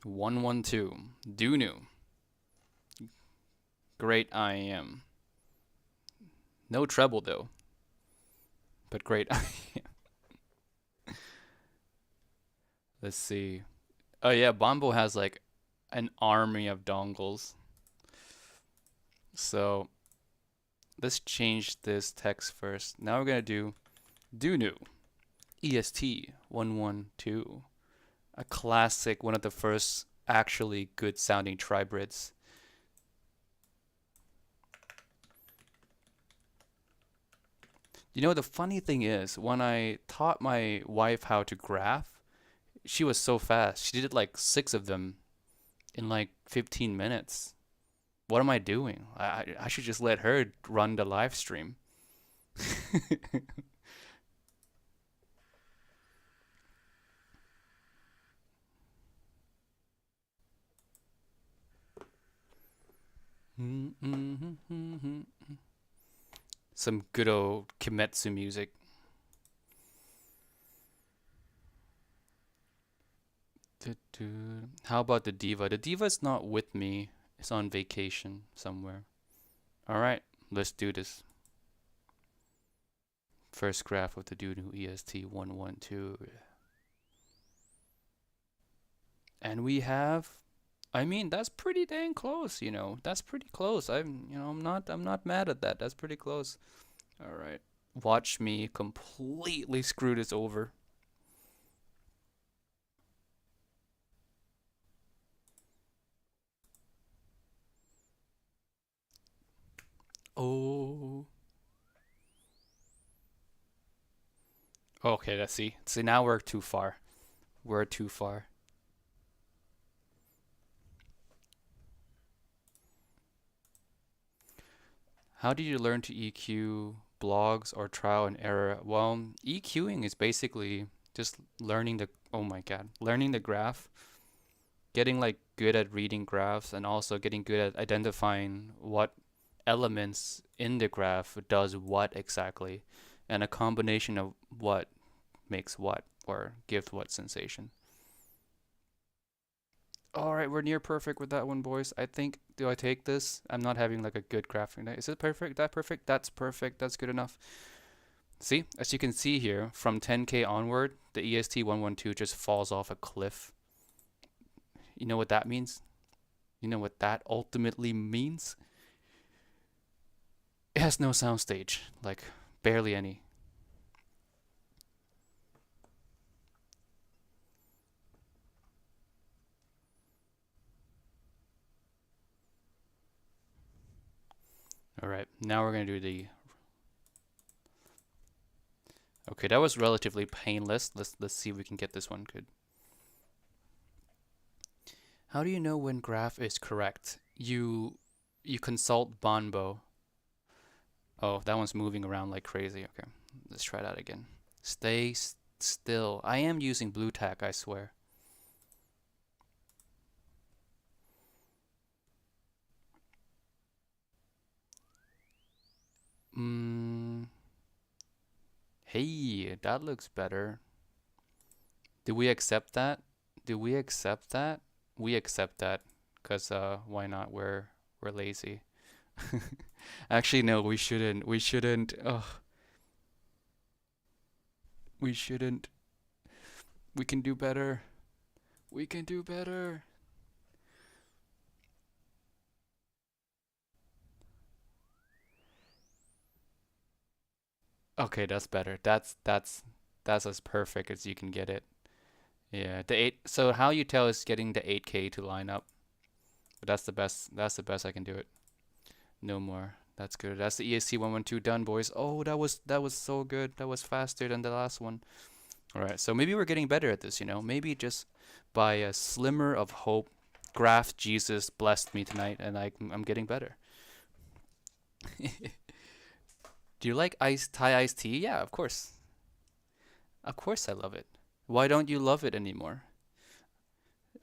112. Do New. Great IM. No treble though. But great IM. Let's see. Oh yeah, Bombo has like an army of dongles. So let's change this text first. Now we're gonna do New EST 112. A classic, one of the first actually good sounding tribrids. You know, the funny thing is, when I taught my wife how to graph, she was so fast. She did like 6 of them in like 15 minutes. What am I doing? I should just let her run the live stream. Some good old Kimetsu music. How about the diva? The diva's not with me. It's on vacation somewhere. All right, let's do this. First graph of the Dunu EST 112. And we have, I mean, that's pretty dang close, you know. That's pretty close. I'm not mad at that. That's pretty close. All right. Watch me completely screw this over. Oh. Okay, let's see. See, now we're too far. We're too far. How did you learn to EQ blogs or trial and error? Well, EQing is basically just learning the, oh my God, learning the graph, getting like good at reading graphs and also getting good at identifying what elements in the graph does what exactly, and a combination of what makes what or gives what sensation. All right, we're near perfect with that one, boys. I think, do I take this? I'm not having like a good graphing night. Is it perfect? That perfect? That's perfect. That's good enough. See, as you can see here, from 10K onward, the EST112 just falls off a cliff. You know what that means? You know what that ultimately means? It has no soundstage, like barely any. All right, now we're gonna do the. Okay, that was relatively painless. Let's see if we can get this one good. How do you know when graph is correct? You consult Bonbo. Oh, that one's moving around like crazy. Okay, let's try that again. Stay still. I am using blue tack, I swear. Mm, hey, that looks better. Do we accept that? Do we accept that? We accept that, cause why not? We're lazy. Actually, no, we shouldn't. We shouldn't. Ugh, we shouldn't. We can do better. We can do better. Okay, that's better. That's as perfect as you can get it. Yeah, the eight. So how you tell is getting the 8K to line up. But that's the best. That's the best I can do it. No more. That's good. That's the ESC 112 done, boys. Oh, that was so good. That was faster than the last one. All right. So maybe we're getting better at this, you know. Maybe just by a slimmer of hope, Graph Jesus blessed me tonight, and I'm getting better. Do you like Thai iced tea? Yeah, of course. Of course I love it. Why don't you love it anymore?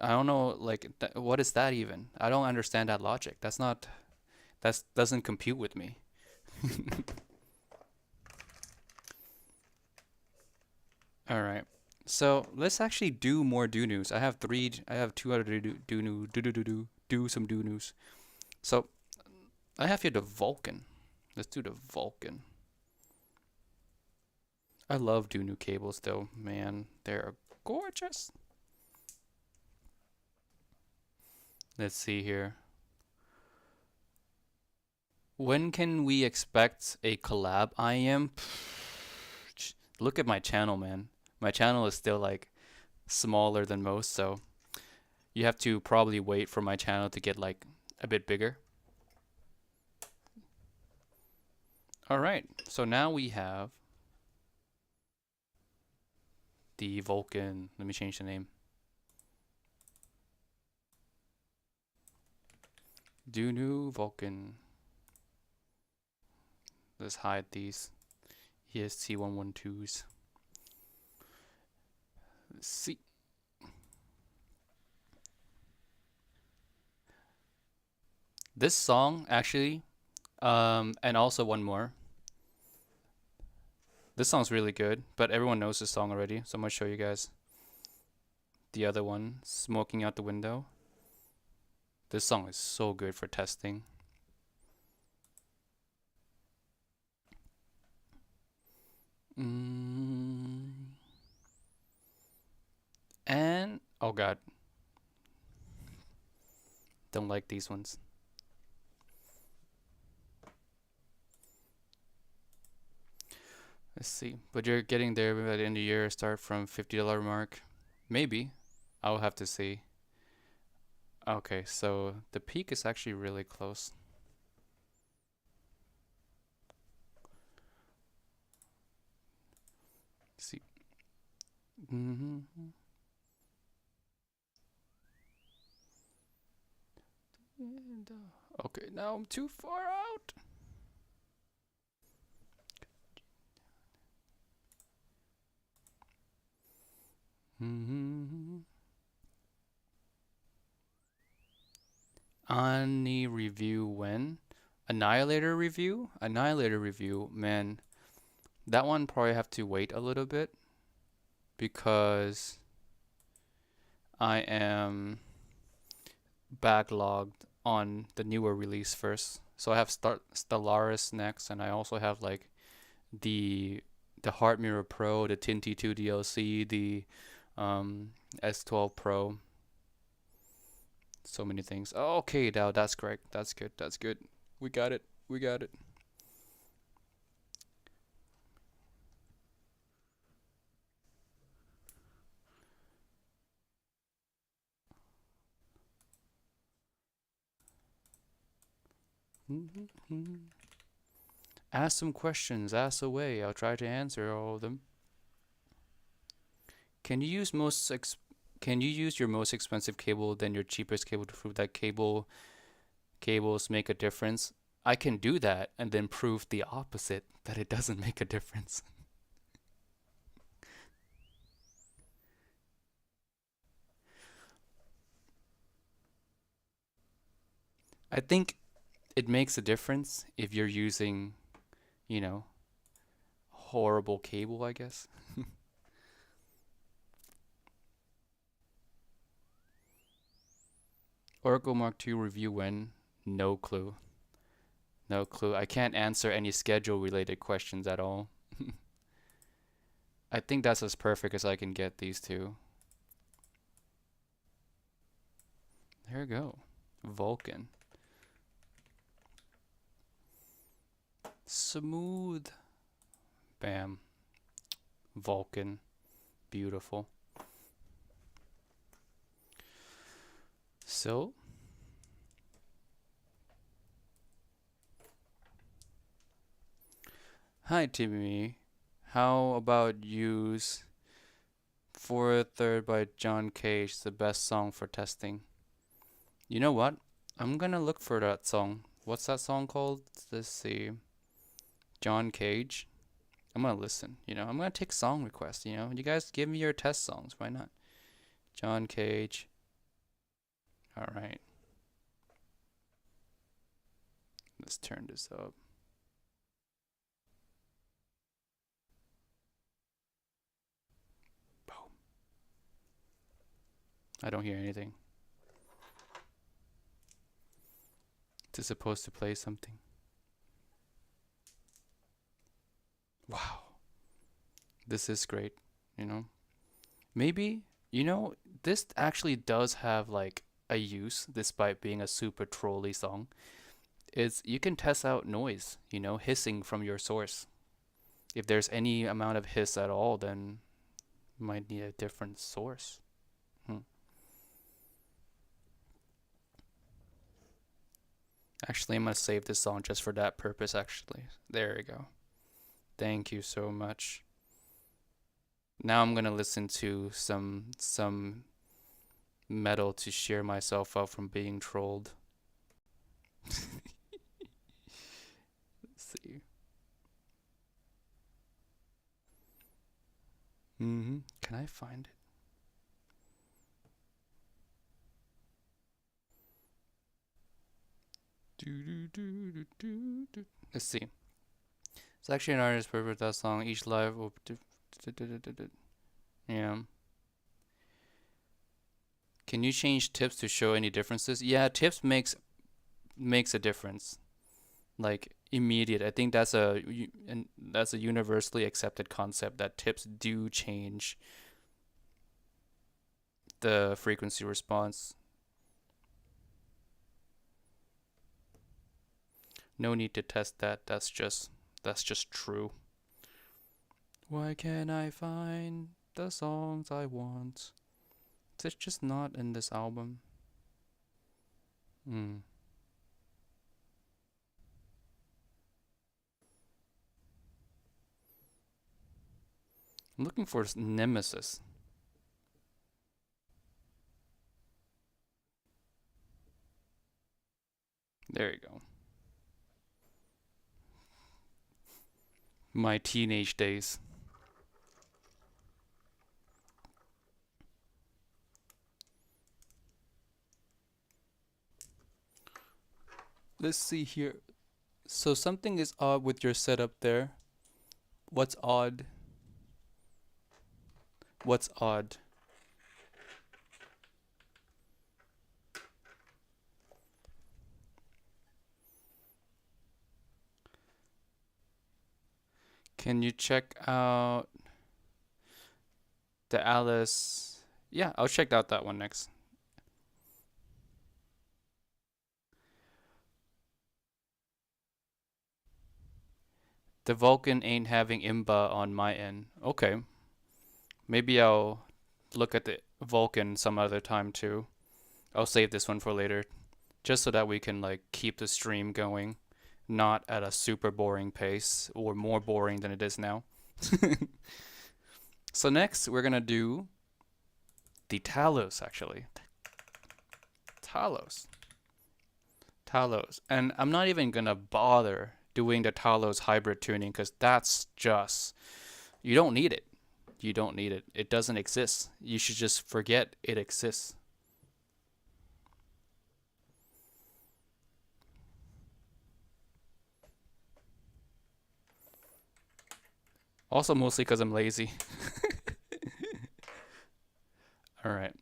I don't know, like, what is that even? I don't understand that logic. That doesn't compute with me. All right. So let's actually do more do news. I have two other do some do news. So I have here the Vulcan. Let's do the Vulcan. I love do new cables though, man. They're gorgeous. Let's see here. When can we expect a collab? I am. Look at my channel, man. My channel is still like smaller than most, so you have to probably wait for my channel to get like a bit bigger. All right, so now we have the Vulcan. Let me change the name. Dunu Vulcan. Let's hide these EST 112s. Let's see. This song actually, and also one more. This song's really good, but everyone knows this song already, so I'm gonna show you guys the other one, Smoking Out the Window. This song is so good for testing. And oh god, don't like these ones. Let's see, but you're getting there by the end of the year. Start from $50 mark, maybe. I'll have to see. Okay, so the peak is actually really close. Let's see. Okay, now I'm too far out. Ani review when? Annihilator review? Annihilator review, man. That one probably have to wait a little bit because I am backlogged on the newer release first. So I have Stellaris next, and I also have like the Heart Mirror Pro, the Tinty 2 DLC, the S12 Pro. So many things. Oh, okay, now that's correct. That's good. That's good. We got it. We got it. Ask some questions. Ask away. I'll try to answer all of them. Can you use can you use your most expensive cable than your cheapest cable to prove that cables make a difference? I can do that and then prove the opposite, that it doesn't make a difference. I think it makes a difference if you're using, you know, horrible cable, I guess. Oracle Mark II review when? No clue. No clue. I can't answer any schedule related questions at all. I think that's as perfect as I can get these two. There we go. Vulcan. Smooth. Bam. Vulcan. Beautiful. So, hi Timmy. How about use For a Third by John Cage, the best song for testing? You know what? I'm gonna look for that song. What's that song called? Let's see. John Cage. I'm gonna listen. I'm gonna take song requests. You guys give me your test songs. Why not? John Cage. All right. Let's turn this up. Boom. I don't hear anything. Is it supposed to play something? Wow. This is great. You know. Maybe, this actually does have like a use despite being a super trolly song. Is you can test out noise, hissing from your source. If there's any amount of hiss at all, then you might need a different source. Hmm. Actually, I'm gonna save this song just for that purpose, actually. There we go. Thank you so much. Now I'm gonna listen to some metal to cheer myself up from being trolled. Let's see. Can I find it? Let's see. It's actually an artist purpose that song. Each live will. Yeah. Can you change tips to show any differences? Yeah, tips makes a difference. Like immediate. I think that's a universally accepted concept that tips do change the frequency response. No need to test that. That's just true. Why can't I find the songs I want? It's just not in this album. Hmm. I'm looking for Nemesis. There you go. My teenage days. Let's see here. So something is odd with your setup there. What's odd? What's odd? Can you check out the Alice? Yeah, I'll check out that one next. The Vulcan ain't having imba on my end. Okay. Maybe I'll look at the Vulcan some other time too. I'll save this one for later, just so that we can like keep the stream going, not at a super boring pace or more boring than it is now. So next we're gonna do the Talos actually. Talos. Talos. And I'm not even gonna bother doing the Talos hybrid tuning because that's just, you don't need it. You don't need it. It doesn't exist. You should just forget it exists. Also, mostly because I'm lazy. All right.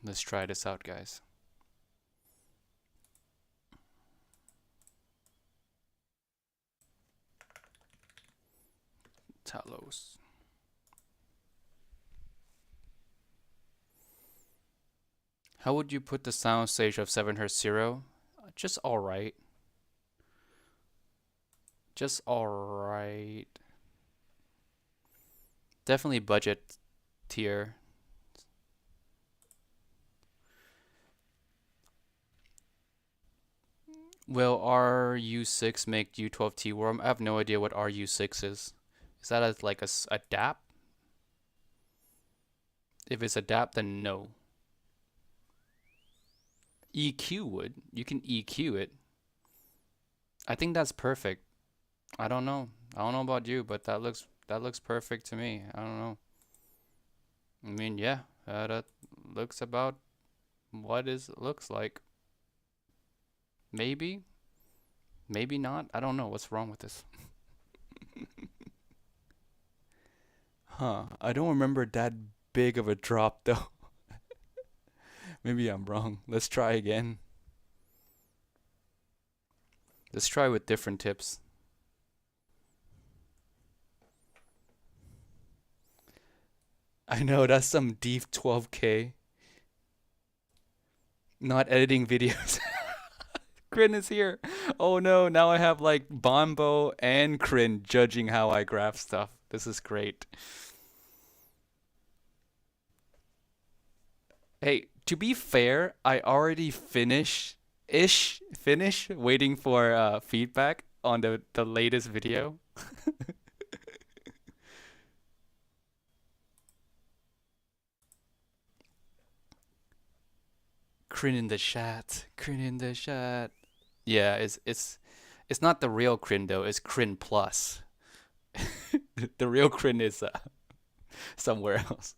Let's try this out, guys. Talos. How would you put the sound stage of 7Hz 0? Just alright. Just alright. Definitely budget tier. Will RU6 make U12T warm? I have no idea what RU6 is. Is that like a DAP? If it's a DAP, then no. EQ would. You can EQ it. I think that's perfect. I don't know. I don't know about you, but that looks perfect to me. I don't know. I mean, yeah, that looks about what is looks like. Maybe, maybe not. I don't know. What's wrong with this? Huh. I don't remember that big of a drop though. Maybe I'm wrong. Let's try again. Let's try with different tips. I know that's some deep 12K. Not editing videos. Crin is here. Oh no, now I have like Bombo and Crin judging how I graph stuff. This is great. Hey, to be fair, I already finish waiting for feedback on the latest video. Crin in the chat. Crin in the chat. Yeah, it's not the real Crin though. It's Crin plus. The real Crin is somewhere else.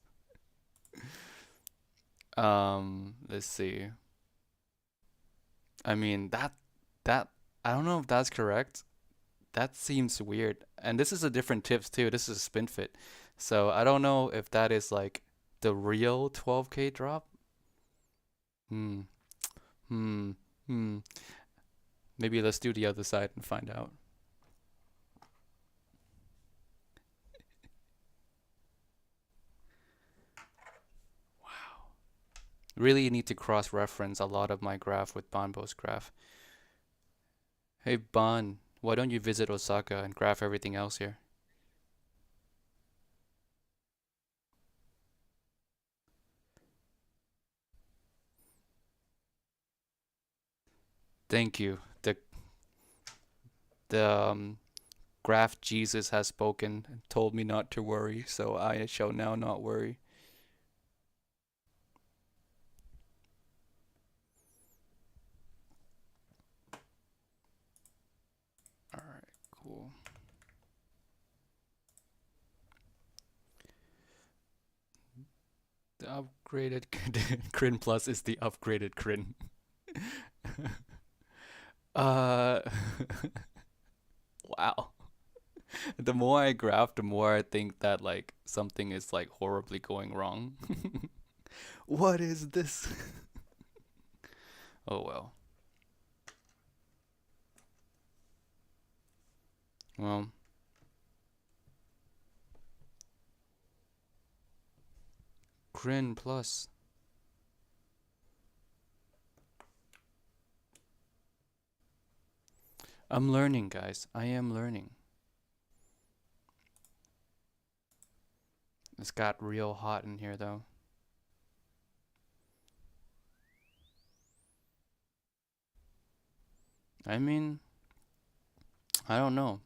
Let's see. I mean that I don't know if that's correct. That seems weird. And this is a different tips too. This is a spin fit. So I don't know if that is like the real 12K drop. Hmm. Hmm. Hmm. Maybe let's do the other side and find out. Really need to cross-reference a lot of my graph with Banbo's graph. Hey Ban, why don't you visit Osaka and graph everything else here? Thank you. The graph Jesus has spoken and told me not to worry, so I shall now not worry. All right, cool. The upgraded Crin Plus is the upgraded Crin. Uh, wow. The more I graph, the more I think that like something is like horribly going wrong. What is this? Oh well. Well, Crin Plus. I'm learning, guys. I am learning. It's got real hot in here though. I mean, I don't know.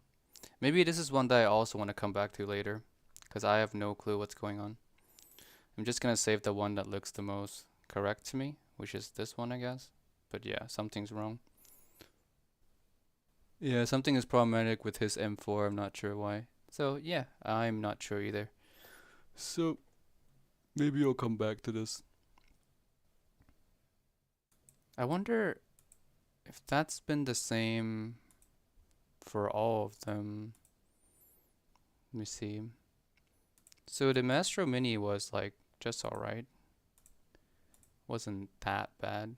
Maybe this is one that I also want to come back to later, because I have no clue what's going on. I'm just gonna save the one that looks the most correct to me, which is this one, I guess. But yeah, something's wrong. Yeah, something is problematic with his M4. I'm not sure why. So yeah, I'm not sure either. So maybe I'll come back to this. I wonder if that's been the same for all of them. Let me see. So the Maestro Mini was like just alright. Wasn't that bad.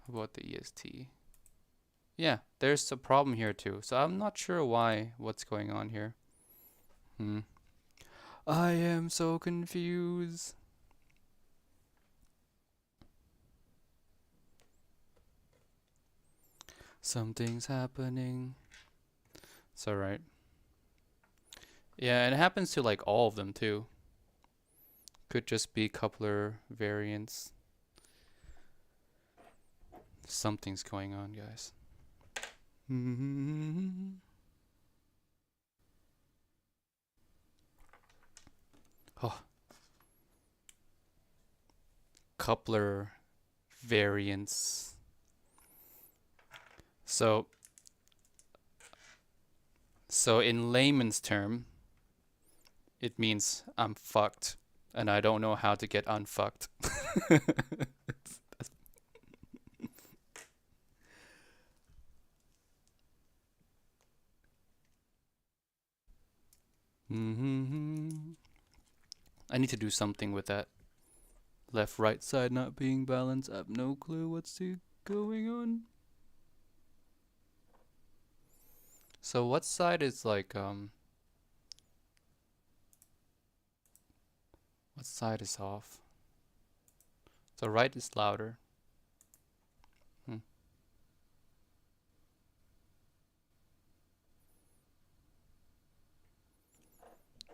How about the EST? Yeah, there's a problem here too. So I'm not sure what's going on here. I am so confused. Something's happening. It's alright. Yeah, and it happens to like all of them too. Could just be coupler variants. Something's going on, guys. Oh, coupler variants. So, so in layman's term, it means I'm fucked, and I don't know how to get unfucked. I need to do something with that left right side not being balanced. I have no clue what's going on. So what side is like what side is off? So right is louder. Hmm.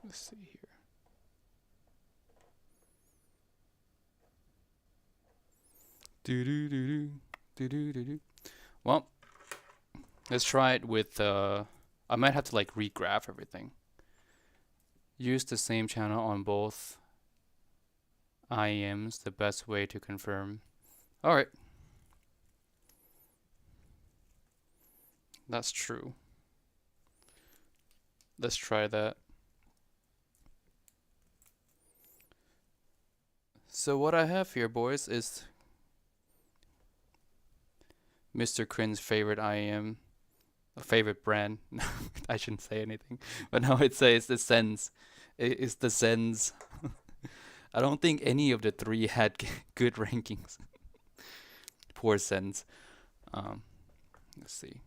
Let's see here. Do do do do do do do do. Well, let's try it with I might have to like regraph everything. Use the same channel on both Iems, the best way to confirm. Alright. That's true. Let's try that. So what I have here, boys, is Mr. Crin's favorite IEM, a favorite brand. I shouldn't say anything, but now it says the Sens. It's the Sens. I don't think any of the three had good rankings. Poor Sens. Let's see.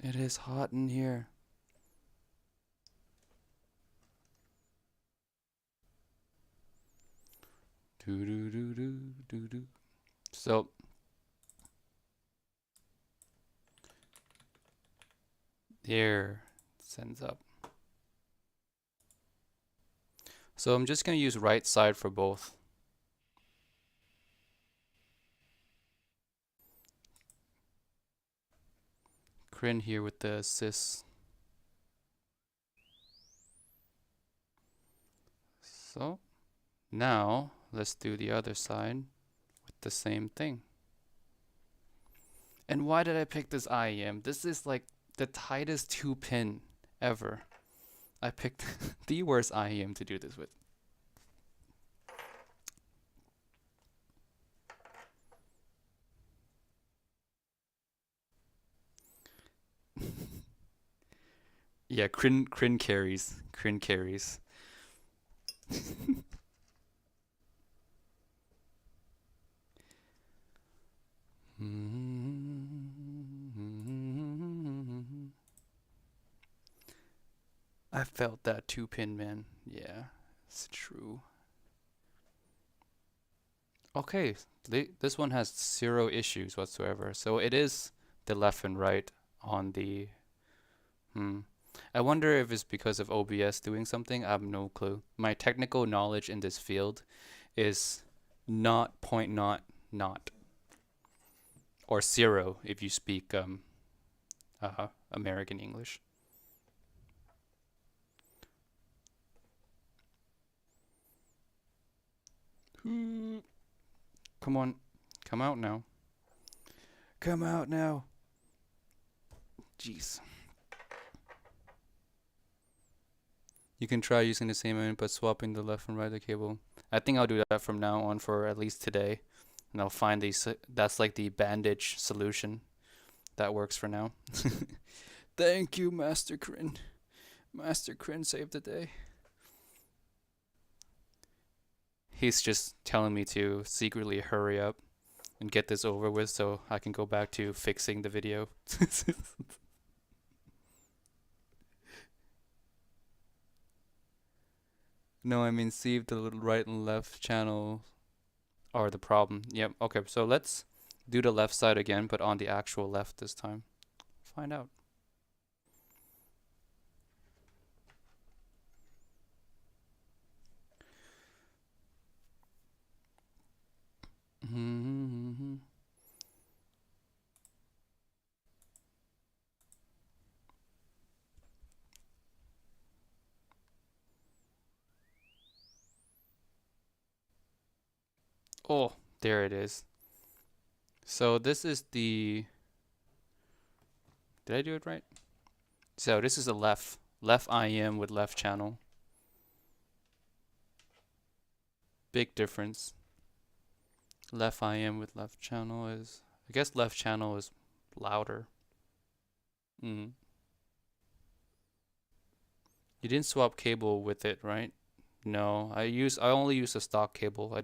It is hot in here. Do do do do do do. So here sends up. So I'm just gonna use right side for both. Crin here with the assist. So now let's do the other side with the same thing. And why did I pick this IEM? This is like the tightest 2-pin ever. I picked the worst IEM to do this with. Yeah, Crin carries. Crin carries. I felt that 2-pin, man. Yeah, it's true. Okay, this one has 0 issues whatsoever. So it is the left and right on the. I wonder if it's because of OBS doing something. I have no clue. My technical knowledge in this field is not point not or 0 if you speak American English. Come on, come out now. Come out now. Jeez. You can try using the same input, swapping the left and right of the cable. I think I'll do that from now on for at least today. And I'll find these. That's like the bandage solution that works for now. Thank you, Master Crin. Master Crin saved the day. He's just telling me to secretly hurry up and get this over with so I can go back to fixing the video. No, I mean, see if the right and left channel are the problem. Yep, okay, so let's do the left side again, but on the actual left this time. Find out. Oh, there it is. So this is the, did I do it right? So this is the left IM with left channel. Big difference. Left IM with left channel is, I guess left channel is louder. Mm. You didn't swap cable with it, right? No, I only use a stock cable.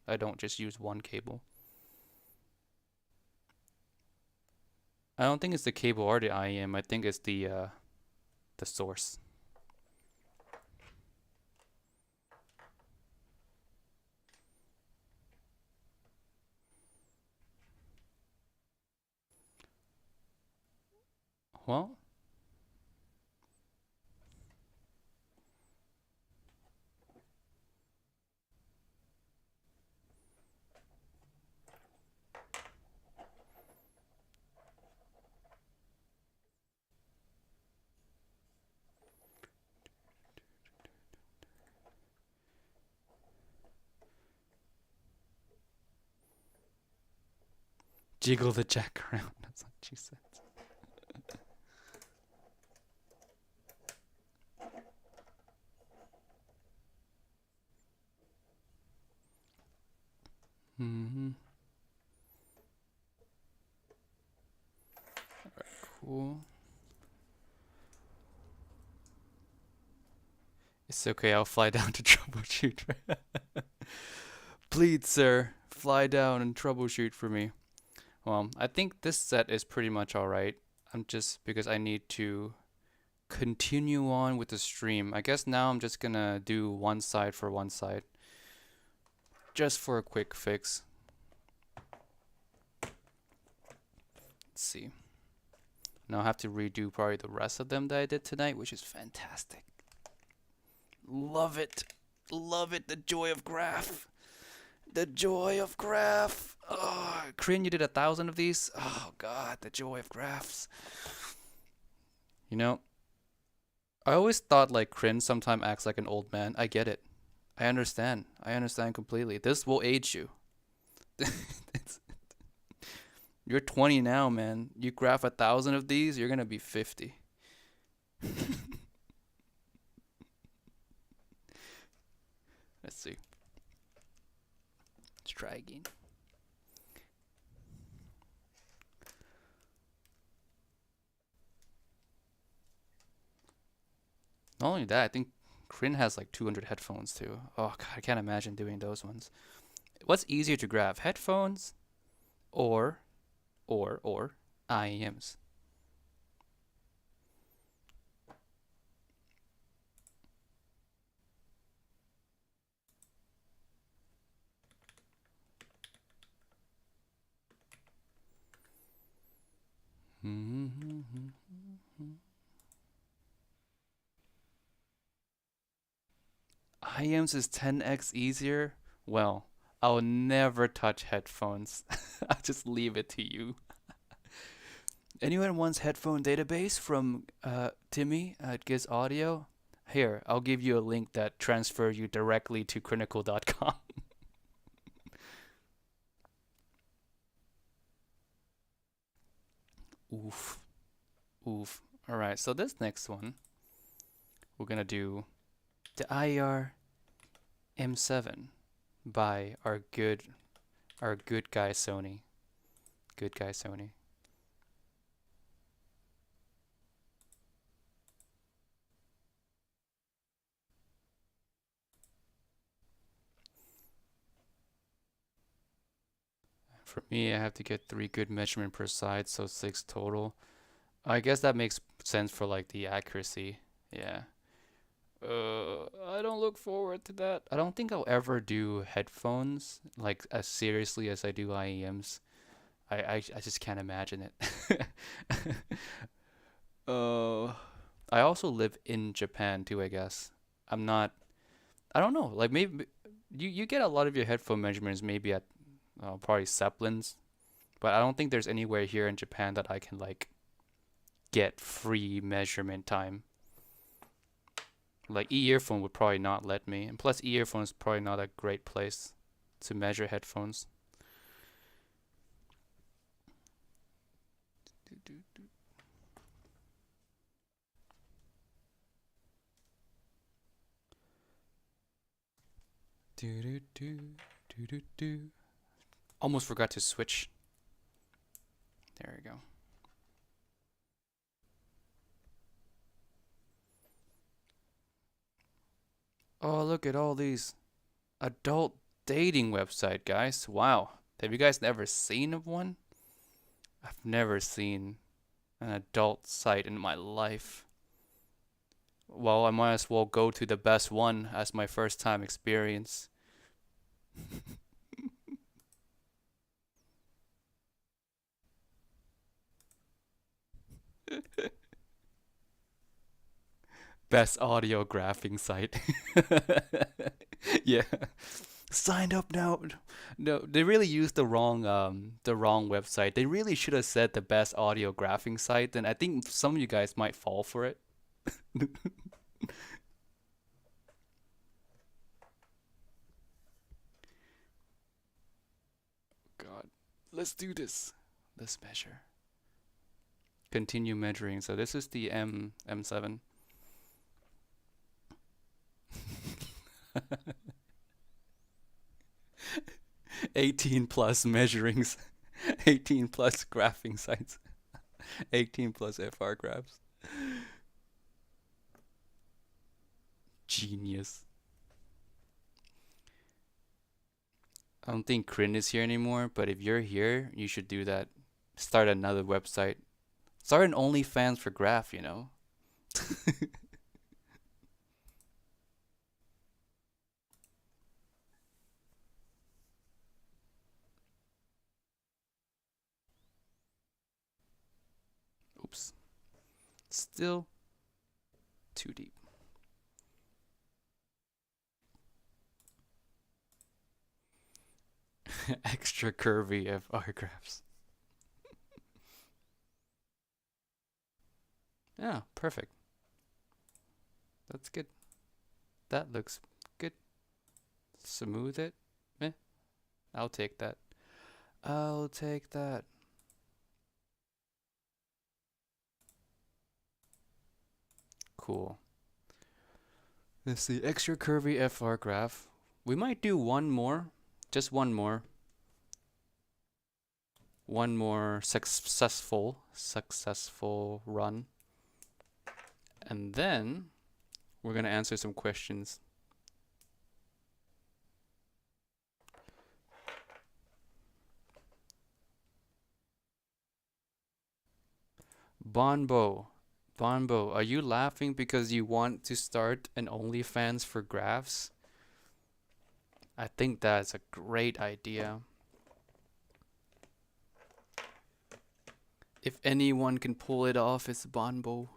I don't just use one cable. I don't think it's the cable or the IM. I think it's the source. Well, jiggle the jack around. That's what she said. Mm-hmm. Cool. It's okay, I'll fly down to troubleshoot. Please, sir, fly down and troubleshoot for me. Well, I think this set is pretty much alright. I'm just, because I need to continue on with the stream. I guess now I'm just gonna do one side for one side. Just for a quick fix. Let's see. Now I have to redo probably the rest of them that I did tonight, which is fantastic. Love it. Love it. The joy of graph. The joy of graph. Oh, Kryn, you did 1,000 of these? Oh, God, the joy of graphs. You know, I always thought like Kryn sometimes acts like an old man. I get it. I understand. I understand completely. This will age you. You're 20 now, man. You graph 1,000 of these, you're gonna be 50. Let's see. Let's try again. Not only that, I think Kryn has like 200 headphones too. Oh God, I can't imagine doing those ones. What's easier to grab, headphones or IEMs? IEMs is 10x easier? Well, I'll never touch headphones. I'll just leave it to you. Anyone wants headphone database from Timmy at Giz Audio? Here, I'll give you a link that transfers you directly to critical.com. Oof. Oof. Alright, so this next one, we're gonna do the IR M7 by our good guy Sony. Good guy Sony. For me, I have to get 3 good measurement per side, so 6 total. I guess that makes sense for like the accuracy. Yeah. I don't look forward to that. I don't think I'll ever do headphones like as seriously as I do IEMs. I just can't imagine it. Uh, I also live in Japan too, I guess. I'm not, I don't know, like maybe you get a lot of your headphone measurements maybe at probably Zeppelin's, but I don't think there's anywhere here in Japan that I can like get free measurement time. Like earphone would probably not let me, and plus earphones is probably not a great place to measure headphones. Do do do do do do. Almost forgot to switch. There we go. Oh, look at all these adult dating website, guys. Wow. Have you guys never seen of one? I've never seen an adult site in my life. Well, I might as well go to the best one as my first time experience. Best audio graphing site. Yeah. Signed up now. No, they really used the wrong website. They really should have said the best audio graphing site, and I think some of you guys might fall for it. God. Let's do this. Let's measure. Continue measuring. So this is the M7. 18 plus measurings. 18 plus graphing sites. 18 plus FR graphs. Genius. I don't think Crin is here anymore, but if you're here, you should do that. Start another website. Start an OnlyFans for graph, you know? Oops. Still too deep. Extra curvy FR graphs. Yeah, perfect. That's good. That looks good. Smooth it. Eh, I'll take that. I'll take that. Cool. Let's see. Extra curvy FR graph. We might do one more. Just one more. One more successful run. And then we're gonna answer some questions. Bonbo. Bonbo, are you laughing because you want to start an OnlyFans for graphs? I think that's a great idea. If anyone can pull it off, it's Bonbo.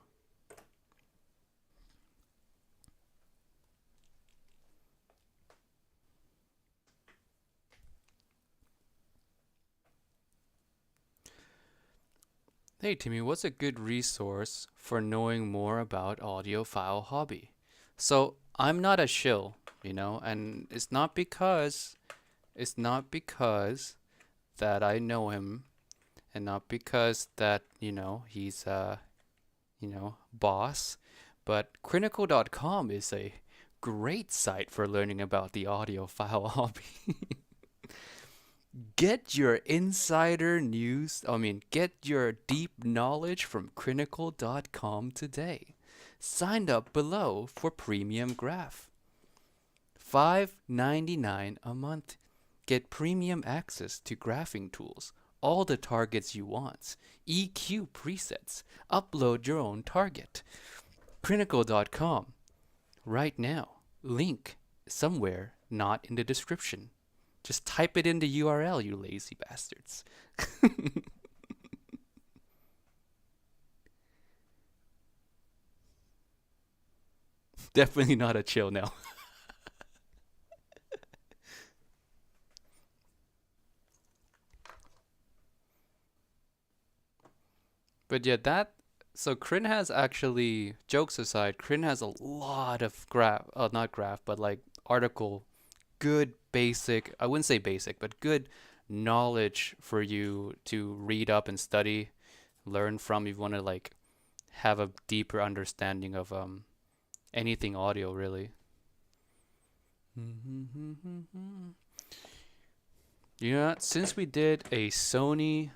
Hey Timmy, what's a good resource for knowing more about audiophile hobby? So I'm not a shill, you know, and it's not because that I know him, and not because that, he's boss, but Critical.com is a great site for learning about the audiophile hobby. Get your insider news, get your deep knowledge from Critical.com today. Sign up below for premium graph. $5.99 a month. Get premium access to graphing tools, all the targets you want, EQ presets, upload your own target. Critical.com. Right now. Link somewhere not in the description. Just type it in the URL, you lazy bastards. Definitely not a chill now. But yeah, that so Kryn has actually, jokes aside, Kryn has a lot of not graph, but like article, good basic, I wouldn't say basic, but good knowledge for you to read up and study, learn from if you want to like have a deeper understanding of anything audio really. Yeah, since we did a Sony,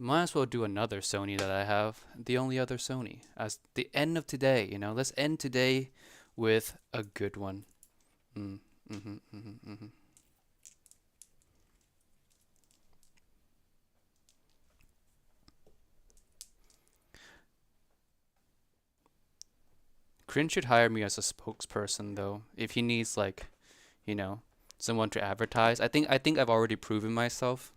might as well do another Sony that I have, the only other Sony, as the end of today, let's end today with a good one. Mm, mm-hmm, mm-hmm, mm-hmm. Crin should hire me as a spokesperson though, if he needs like, you know, someone to advertise. I think I've already proven myself.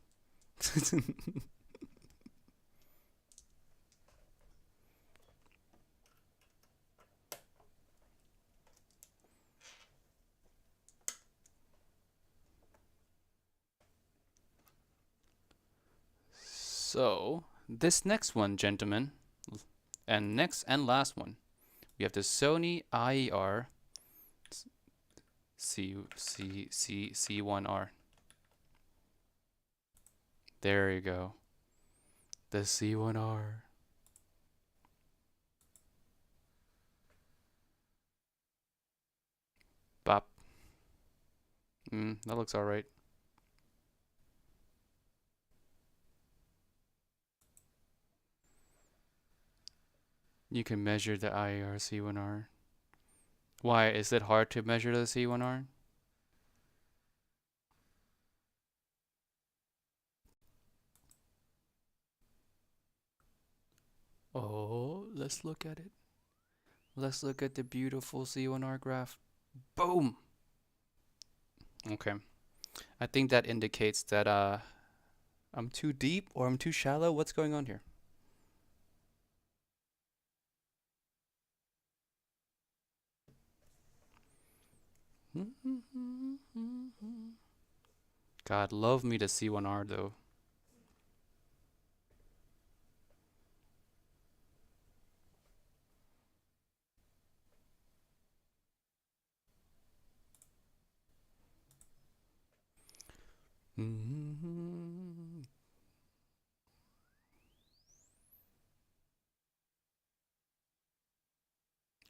So, this next one, gentlemen, and next and last one, we have the Sony IER C1R. There you go. The C1R. Bop. That looks alright. You can measure the IER C1R. Why is it hard to measure the C1R? Oh, let's look at it. Let's look at the beautiful C1R graph. Boom. Okay. I think that indicates that I'm too deep or I'm too shallow. What's going on here? God, love me to C1R though.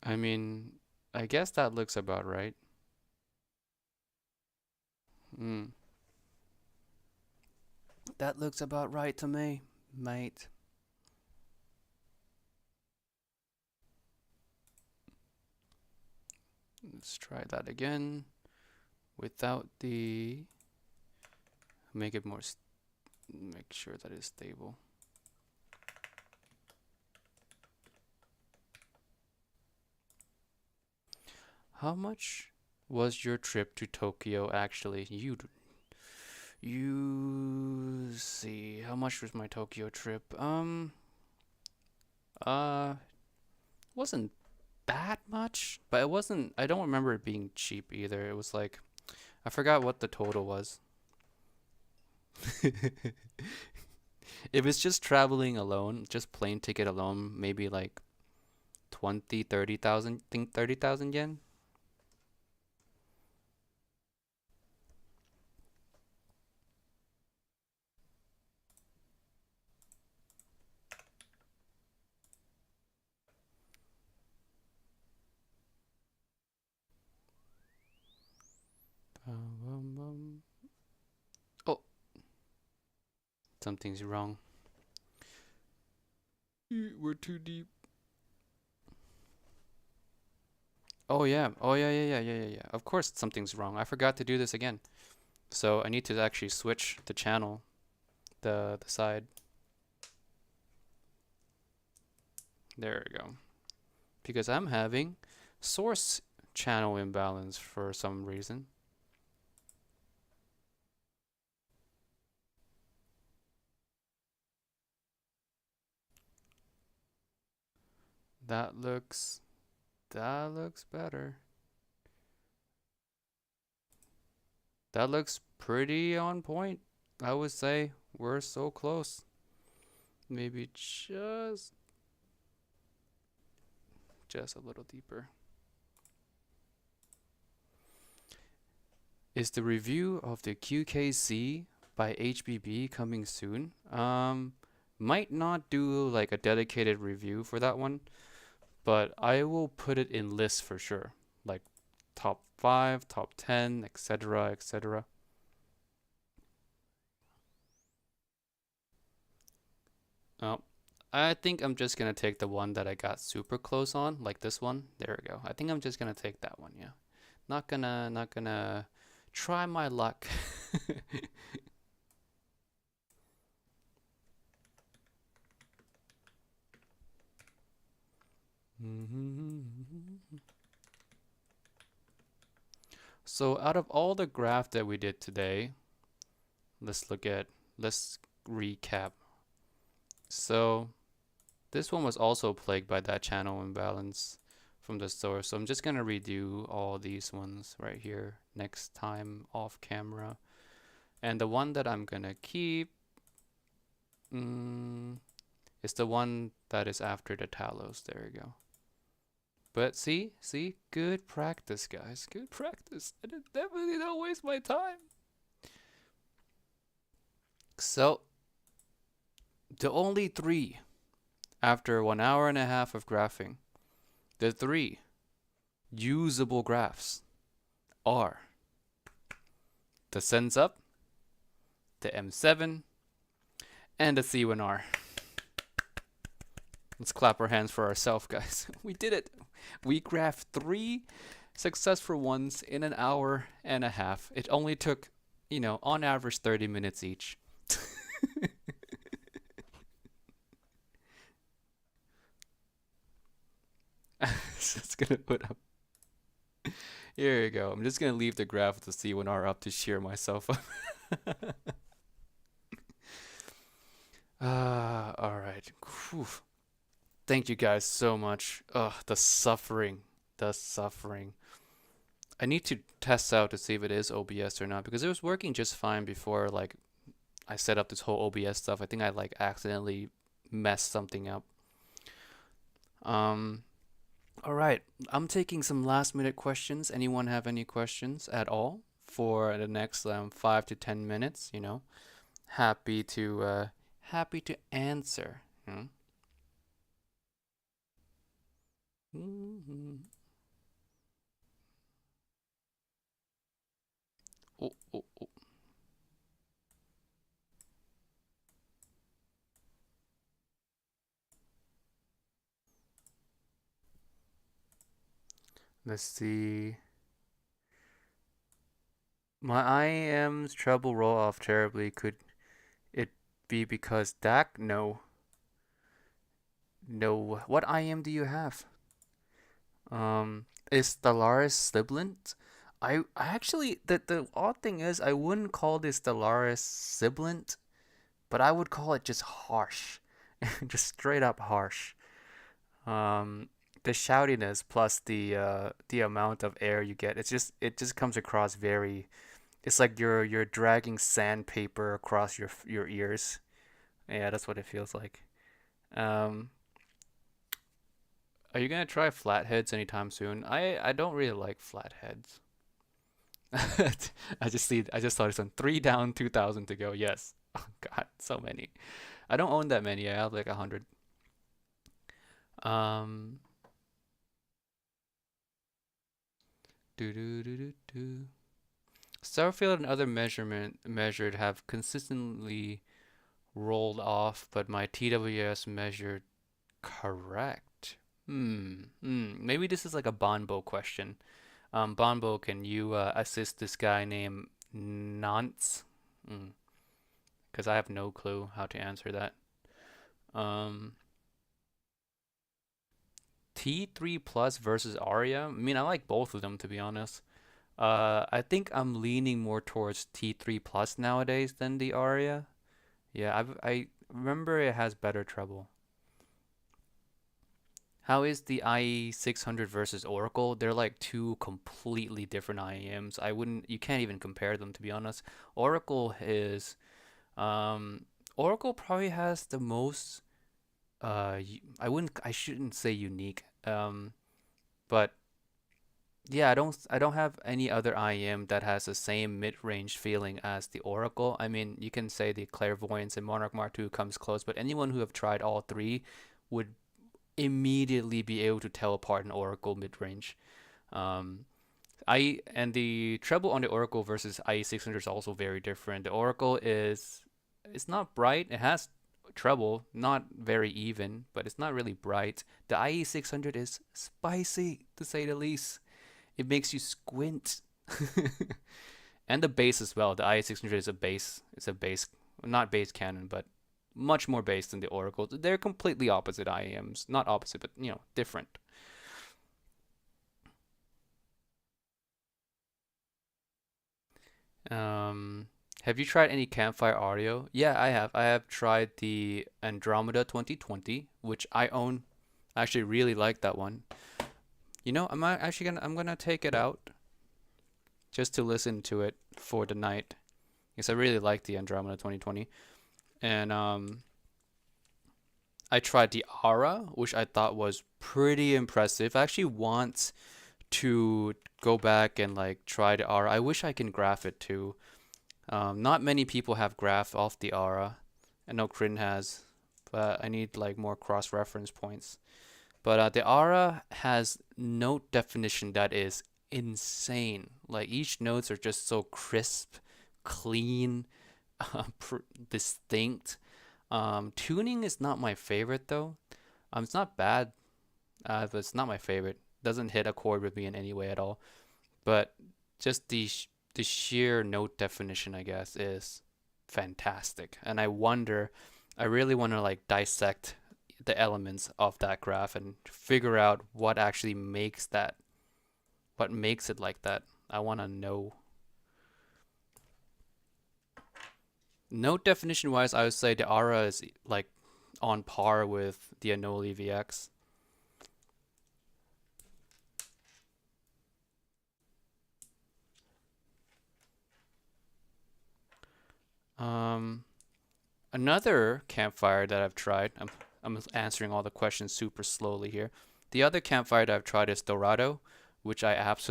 I mean, I guess that looks about right. Mm. That looks about right to me, mate. Let's try that again without the. Make it more. Make sure that it's stable. How much was your trip to Tokyo actually? You see, how much was my Tokyo trip? Uh, wasn't that much, but it wasn't. I don't remember it being cheap either. It was like, I forgot what the total was. If it's just traveling alone, just plane ticket alone, maybe like 20, 30,000, think 30,000 yen. Oh, something's wrong. We're too deep. Oh yeah. Oh yeah, yeah, yeah, yeah, yeah, yeah. Of course something's wrong. I forgot to do this again. So I need to actually switch the channel, the side. There we go. Because I'm having source channel imbalance for some reason. That looks better. That looks pretty on point. I would say we're so close. Maybe just a little deeper. Is the review of the QKC by HBB coming soon? Might not do like a dedicated review for that one, but I will put it in lists for sure. Like top 5, top 10, etc., etc. Oh, I think I'm just gonna take the one that I got super close on, like this one. There we go. I think I'm just gonna take that one, yeah. Not gonna try my luck. So out of all the graph that we did today, let's recap. So this one was also plagued by that channel imbalance from the source. So I'm just gonna redo all these ones right here next time off camera. And the one that I'm gonna keep is the one that is after the Talos. There we go. But see, good practice, guys. Good practice. I definitely don't waste my time. So the only three after 1 hour and a half of graphing, the three usable graphs are the Sense Up, the M7, and the C1R. Let's clap our hands for ourselves, guys. We did it. We graphed 3 successful ones in 1 hour and a half. It only took, on average 30 minutes each. Just gonna put up. Here you go. I'm just gonna leave the graph with the C1R up to cheer myself up. All right. Whew. Thank you guys so much. Ugh, the suffering. The suffering. I need to test out to see if it is OBS or not because it was working just fine before like I set up this whole OBS stuff. I think I like accidentally messed something up. All right. I'm taking some last minute questions. Anyone have any questions at all for the next 5 to 10 minutes, Happy to answer. Oh, oh, oh. Let's see. My Iems treble roll off terribly. Could it be because DAC? No. No. What IM do you have? Is Stellaris sibilant? I actually the odd thing is I wouldn't call this Stellaris sibilant, but I would call it just harsh. Just straight up harsh. The shoutiness plus the amount of air you get, it just comes across very. It's like you're dragging sandpaper across your ears. Yeah, that's what it feels like. Um, are you gonna try flatheads anytime soon? I don't really like flatheads. I just saw this one. 3 down, 2,000 to go. Yes. Oh God, so many. I don't own that many. I have like 100. Um, do do do do do. Starfield and other measured have consistently rolled off, but my TWS measured correct. Maybe this is like a Bonbo question. Bonbo, can you assist this guy named Nance? Because I have no clue how to answer that. Um, T3 Plus versus Aria. I mean, I like both of them to be honest. I think I'm leaning more towards T3 Plus nowadays than the Aria. Yeah, I remember it has better treble. How is the IE600 versus Oracle? They're like two completely different IEMs. You can't even compare them to be honest. Oracle is, Oracle probably has the most, I shouldn't say unique, but yeah, I don't have any other IEM that has the same mid-range feeling as the Oracle. I mean, you can say the Clairvoyance and Monarch Mark II comes close, but anyone who have tried all three would immediately be able to tell apart an Oracle mid-range. Um, I and the treble on the Oracle versus IE600 is also very different. The Oracle is it's not bright. It has treble, not very even, but it's not really bright. The IE600 is spicy to say the least. It makes you squint. And the bass as well. The IE600 is a bass. It's a bass, not bass cannon, but much more bass than the Oracle. They're completely opposite IEMs. Not opposite, but different. Um, have you tried any campfire audio? Yeah, I have. I have tried the Andromeda 2020, which I own. I actually really like that one. I'm gonna take it out just to listen to it for the night because I really like the Andromeda 2020. And I tried the Aura, which I thought was pretty impressive. I actually want to go back and like try the Aura. I wish I can graph it too. Not many people have graph off the Aura. I know Kryn has, but I need like more cross-reference points. But the Aura has note definition that is insane. Like each notes are just so crisp, clean, distinct. Tuning is not my favorite though. It's not bad, but it's not my favorite. Doesn't hit a chord with me in any way at all. But just the sheer note definition, I guess, is fantastic. And I really want to like dissect the elements of that graph and figure out what makes it like that. I want to know. Note definition wise, I would say the Aura is like on par with the Anole VX. Um, Another campfire that I've tried, I'm answering all the questions super slowly here. The other campfire that I've tried is Dorado, which I just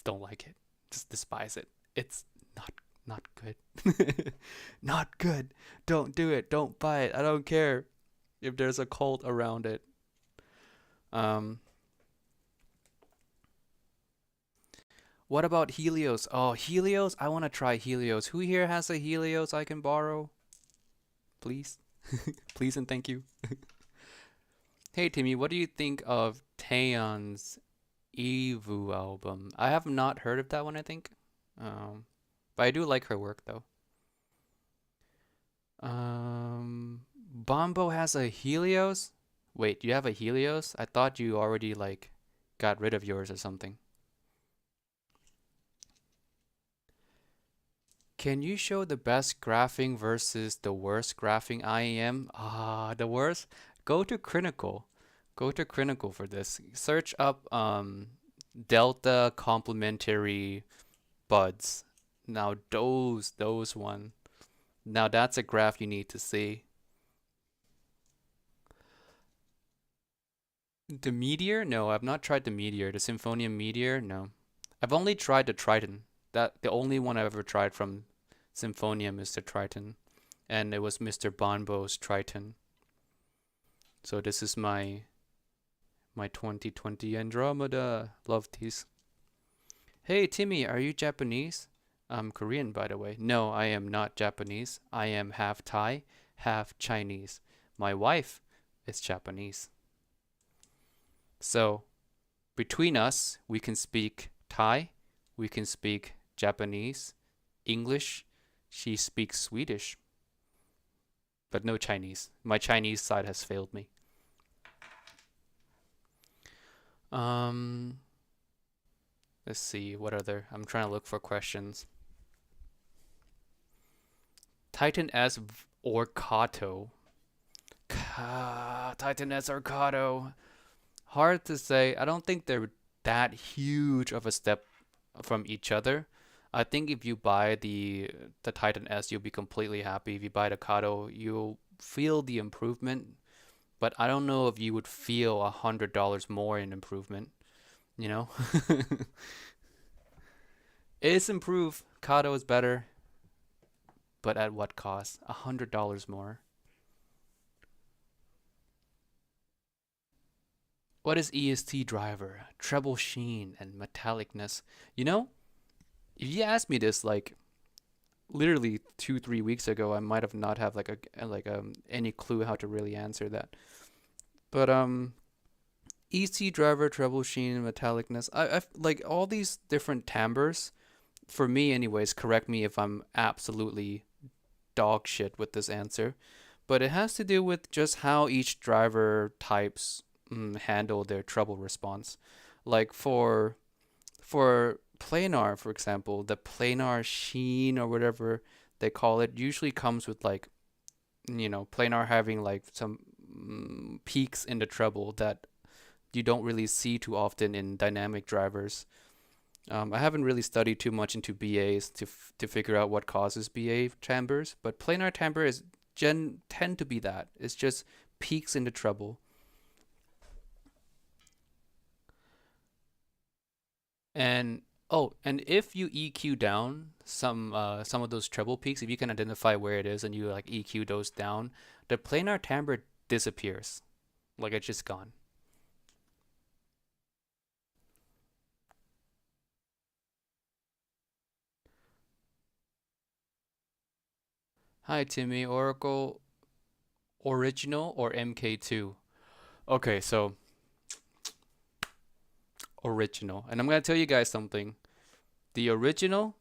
don't like it. Just despise it. It's not good. Not good. Don't do it. Don't buy it. I don't care if there's a cult around it. Um, what about Helios? Oh, Helios. I want to try Helios. Who here has a Helios I can borrow? Please. Please and thank you. Hey Timmy, what do you think of Taeyeon's Evu album? I have not heard of that one, I think. But I do like her work though. Bombo has a Helios? Wait, you have a Helios? I thought you already like got rid of yours or something. Can you show the best graphing versus the worst graphing IEM? The worst? Go to Critical. Go to Critical for this. Search up Delta complementary buds. Now those one. Now that's a graph you need to see. The Meteor? No, I've not tried the Meteor. The Symphonium Meteor? No. I've only tried the Triton. The only one I've ever tried from Symphonium is the Triton. And it was Mr. Bonbo's Triton. So this is my 2020 Andromeda. Love these. Hey Timmy, are you Japanese? I'm Korean, by the way. No, I am not Japanese. I am half Thai, half Chinese. My wife is Japanese. So between us, we can speak Thai, we can speak Japanese, English. She speaks Swedish, but no Chinese. My Chinese side has failed me. Um, let's see, what other? I'm trying to look for questions. Titan S or Kato? Titan S or Kato? Hard to say. I don't think they're that huge of a step from each other. I think if you buy the Titan S, you'll be completely happy. If you buy the Kato, you'll feel the improvement, but I don't know if you would feel $100 more in improvement, you know? It's improved. Kato is better, but at what cost? $100 more. What is EST driver? Treble sheen and metallicness. You know, if you asked me this like literally 2, 3 weeks ago, I might have not have any clue how to really answer that. But EC driver, treble sheen, and metallicness. I like all these different timbres. For me, anyways. Correct me if I'm absolutely dog shit with this answer, but it has to do with just how each driver types handle their treble response. Like for planar, for example, the planar sheen or whatever they call it usually comes with like planar having like some peaks in the treble that you don't really see too often in dynamic drivers. I haven't really studied too much into BAs to figure out what causes BA timbres, but planar timbre is tend to be that. It's just peaks in the treble. And oh, and if you EQ down some of those treble peaks, if you can identify where it is and you like EQ those down, the planar timbre disappears. Like it's just gone. Hi Timmy, Oracle original or MK2? Okay, so original. And I'm gonna tell you guys something. The original,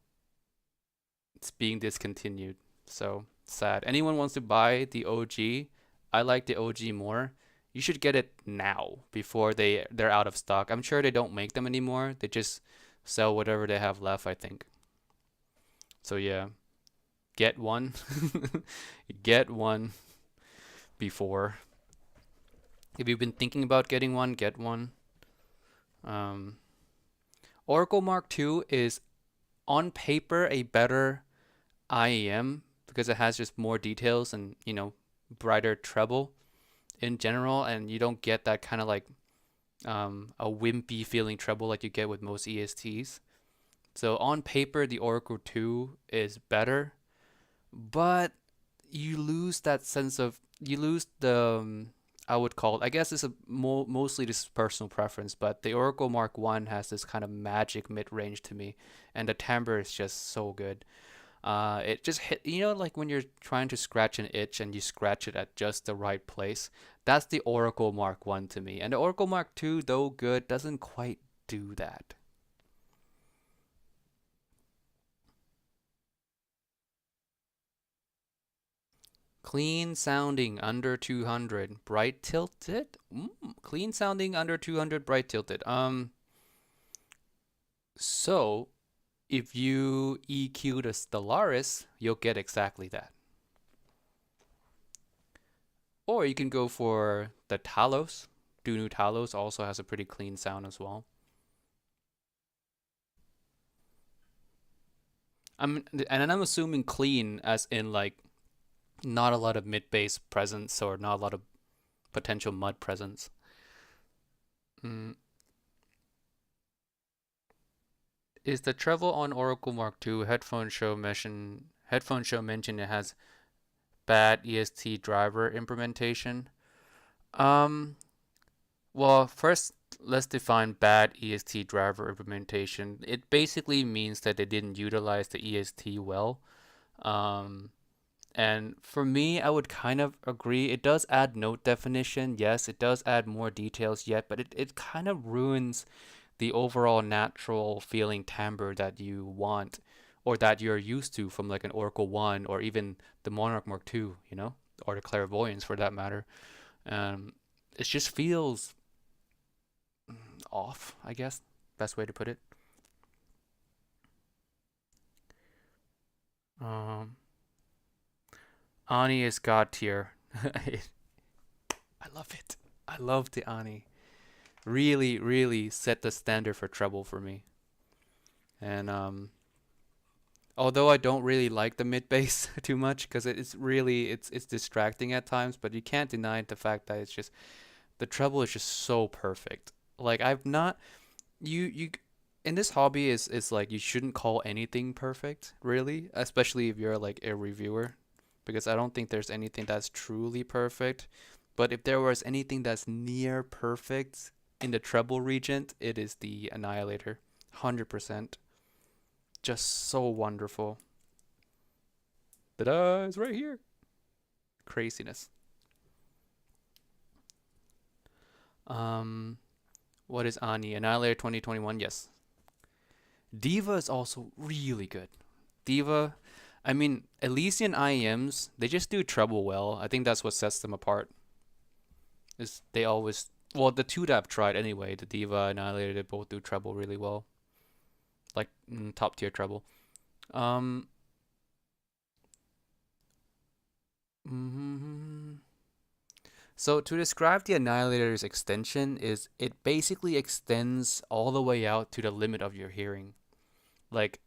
it's being discontinued. So sad. Anyone wants to buy the OG? I like the OG more. You should get it now before they're out of stock. I'm sure they don't make them anymore. They just sell whatever they have left, I think. So yeah, get one. Get one before. If you've been thinking about getting one, get one. Um, Oracle Mark II is on paper a better IEM because it has just more details and, brighter treble in general, and you don't get that kind of like a wimpy feeling treble like you get with most ESTs. So on paper, the Oracle 2 is better, but you lose the I would call it, I guess it's mostly this personal preference, but the Oracle Mark 1 has this kind of magic mid-range to me, and the timbre is just so good. It just hit, like when you're trying to scratch an itch and you scratch it at just the right place. That's the Oracle Mark 1 to me. And the Oracle Mark 2, though good, doesn't quite do that. Clean sounding under 200, bright tilted? Clean sounding under 200, bright tilted. So if you EQ the Stellaris, you'll get exactly that. Or you can go for the Talos. Dunu Talos also has a pretty clean sound as well. I'm assuming clean as in like not a lot of mid bass presence or not a lot of potential mud presence. Mm. Is the treble on Oracle Mark II headphone show mentioned it has bad EST driver implementation? Um, well, first let's define bad EST driver implementation. It basically means that they didn't utilize the EST well. Um, And for me, I would kind of agree. It does add note definition. Yes, it does add more details yet, but it kind of ruins the overall natural feeling timbre that you want or that you're used to from like an Oracle 1 or even the Monarch Mark 2, or the Clairvoyance for that matter. It just feels off, I guess. Best way to put it. Um, Ani is god tier. I love it. I love the Ani. Really, really set the standard for treble for me. And although I don't really like the mid bass too much because it's really it's distracting at times, but you can't deny the fact that it's just the treble is just so perfect. Like I've not you in this hobby is like you shouldn't call anything perfect, really, especially if you're like a reviewer, because I don't think there's anything that's truly perfect. But if there was anything that's near perfect in the treble region, it is the Annihilator. 100%. Just so wonderful. Ta-da! It's right here. Craziness. Um, what is Ani? Annihilator 2021? Yes. Diva is also really good. Diva, I mean, Elysian Iems, they just do treble well. I think that's what sets them apart. Is they always, well, the two that I've tried anyway, the Diva and Annihilator, they both do treble really well. Like top tier treble. Um, mhm. So to describe the Annihilator's extension is it basically extends all the way out to the limit of your hearing. Like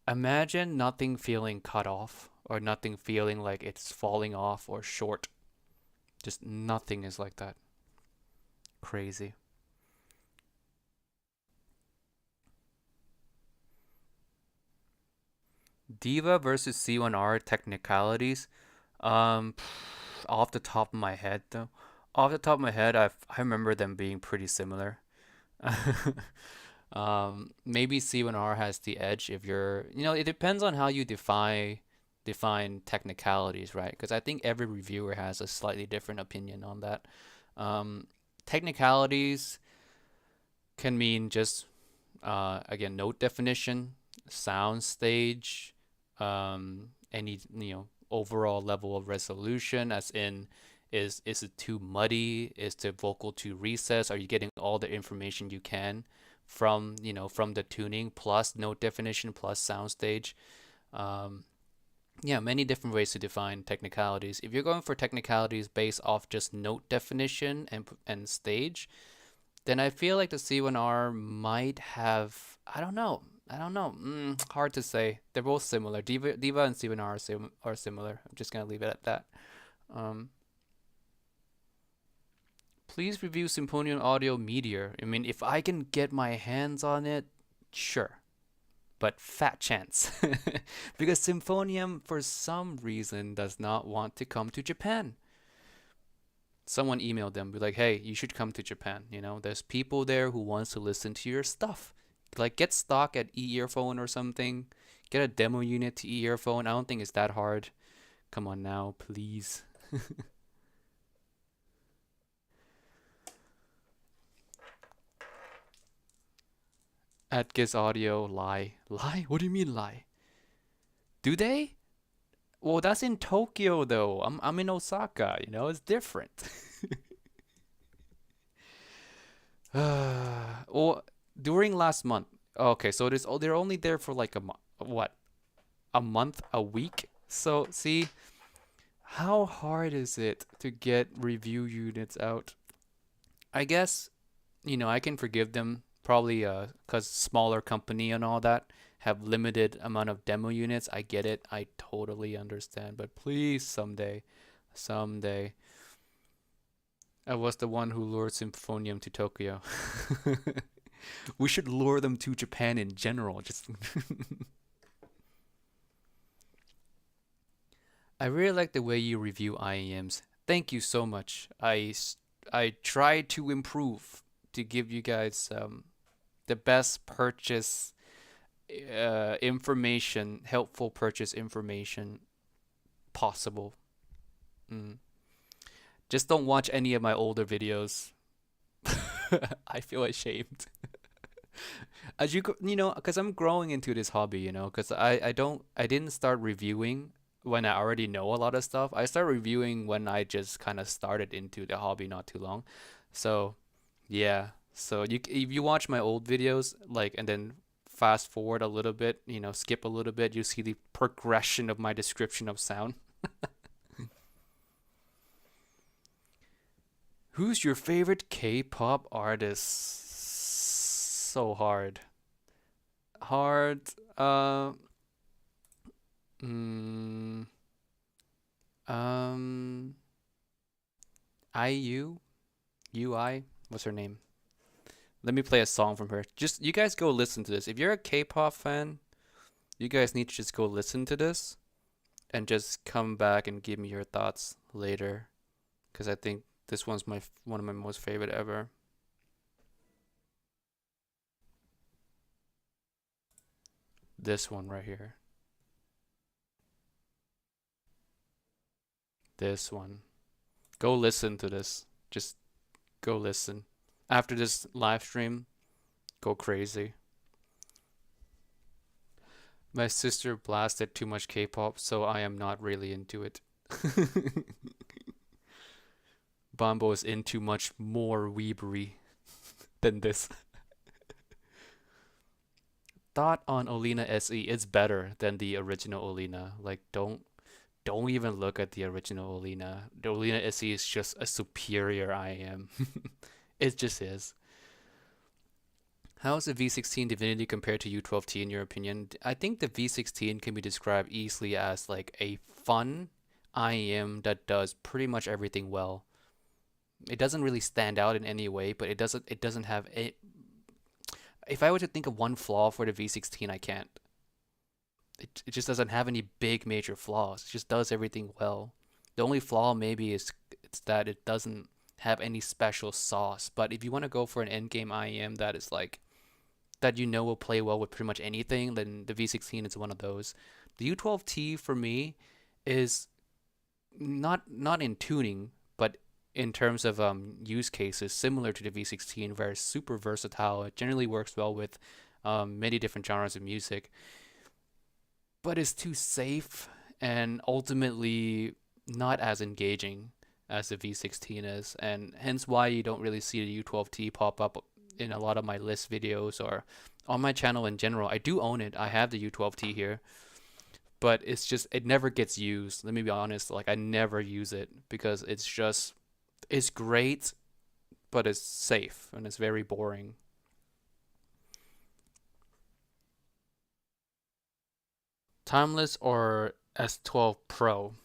imagine nothing feeling cut off or nothing feeling like it's falling off or short. Just nothing is like that. Crazy. Diva versus C1R technicalities. Um, off the top of my head though, off the top of my head, I remember them being pretty similar. Maybe C1R has the edge if it depends on how you define technicalities, right? Because I think every reviewer has a slightly different opinion on that. Um, Technicalities can mean just again note definition, sound stage, any overall level of resolution, as in is it too muddy? Is the vocal too recessed? Are you getting all the information you can from the tuning plus note definition plus sound stage? Um, yeah, many different ways to define technicalities. If you're going for technicalities based off just note definition and stage, then I feel like the C1R might have, I don't know. I don't know. Hard to say. They're both similar. Diva and C1R are similar. I'm just gonna leave it at that. Um, please review Symphonium Audio Meteor. I mean, if I can get my hands on it, sure. But fat chance. Because Symphonium, for some reason, does not want to come to Japan. Someone emailed them, be like, hey, you should come to Japan. There's people there who wants to listen to your stuff. Like, get stock at e-earphone or something. Get a demo unit to e-earphone. I don't think it's that hard. Come on now, please. Atgis Audio, lie. Lie? What do you mean lie? Do they? Well, that's in Tokyo though. I'm in Osaka, it's different. Well, during last month. Okay, so they're only there for like what? A month, a week? So, see, how hard is it to get review units out? I guess, I can forgive them probably cuz smaller company and all that have limited amount of demo units. I get it. I totally understand, but please someday. I was the one who lured Symphonium to Tokyo. We should lure them to Japan in general. Just I really like the way you review IEMs. Thank you so much. I try to improve to give you guys the best purchase information, helpful purchase information possible. Mm. Just don't watch any of my older videos. I feel ashamed. As because I'm growing into this hobby, because I didn't start reviewing when I already know a lot of stuff. I started reviewing when I just kind of started into the hobby not too long. So, yeah. So if you watch my old videos, like, and then fast forward a little bit, skip a little bit, you see the progression of my description of sound. Who's your favorite K-pop artist? So hard. Hard. Mm, um, IU? UI? What's her name? Let me play a song from her. Just you guys go listen to this. If you're a K-pop fan, you guys need to just go listen to this and just come back and give me your thoughts later, because I think this one's one of my most favorite ever. This one right here. This one. Go listen to this. Just go listen. After this live stream, go crazy. My sister blasted too much K-pop, so I am not really into it. Bombo is into much more weebery than this. Thought on Olina SE, it's better than the original Olina. Like, don't even look at the original Olina. The Olina SE is just a superior IM. It just is. How is the V16 Divinity compared to U12T in your opinion? I think the V16 can be described easily as like a fun IM that does pretty much everything well. It doesn't really stand out in any way, but it doesn't have a, if I were to think of one flaw for the V16, I can't. It just doesn't have any big major flaws. It just does everything well. The only flaw maybe is it's that it doesn't have any special sauce. But if you want to go for an endgame IM that is like that will play well with pretty much anything, then the V16 is one of those. The U12T for me is not in tuning, but in terms of use cases, similar to the V16, where it's super versatile. It generally works well with many different genres of music, but it's too safe and ultimately not as engaging as the V16 is, and hence why you don't really see the U12T pop up in a lot of my list videos or on my channel in general. I do own it. I have the U12T here, but it's just it never gets used. Let me be honest, like I never use it because it's great, but it's safe and it's very boring. Timeless or S12 Pro?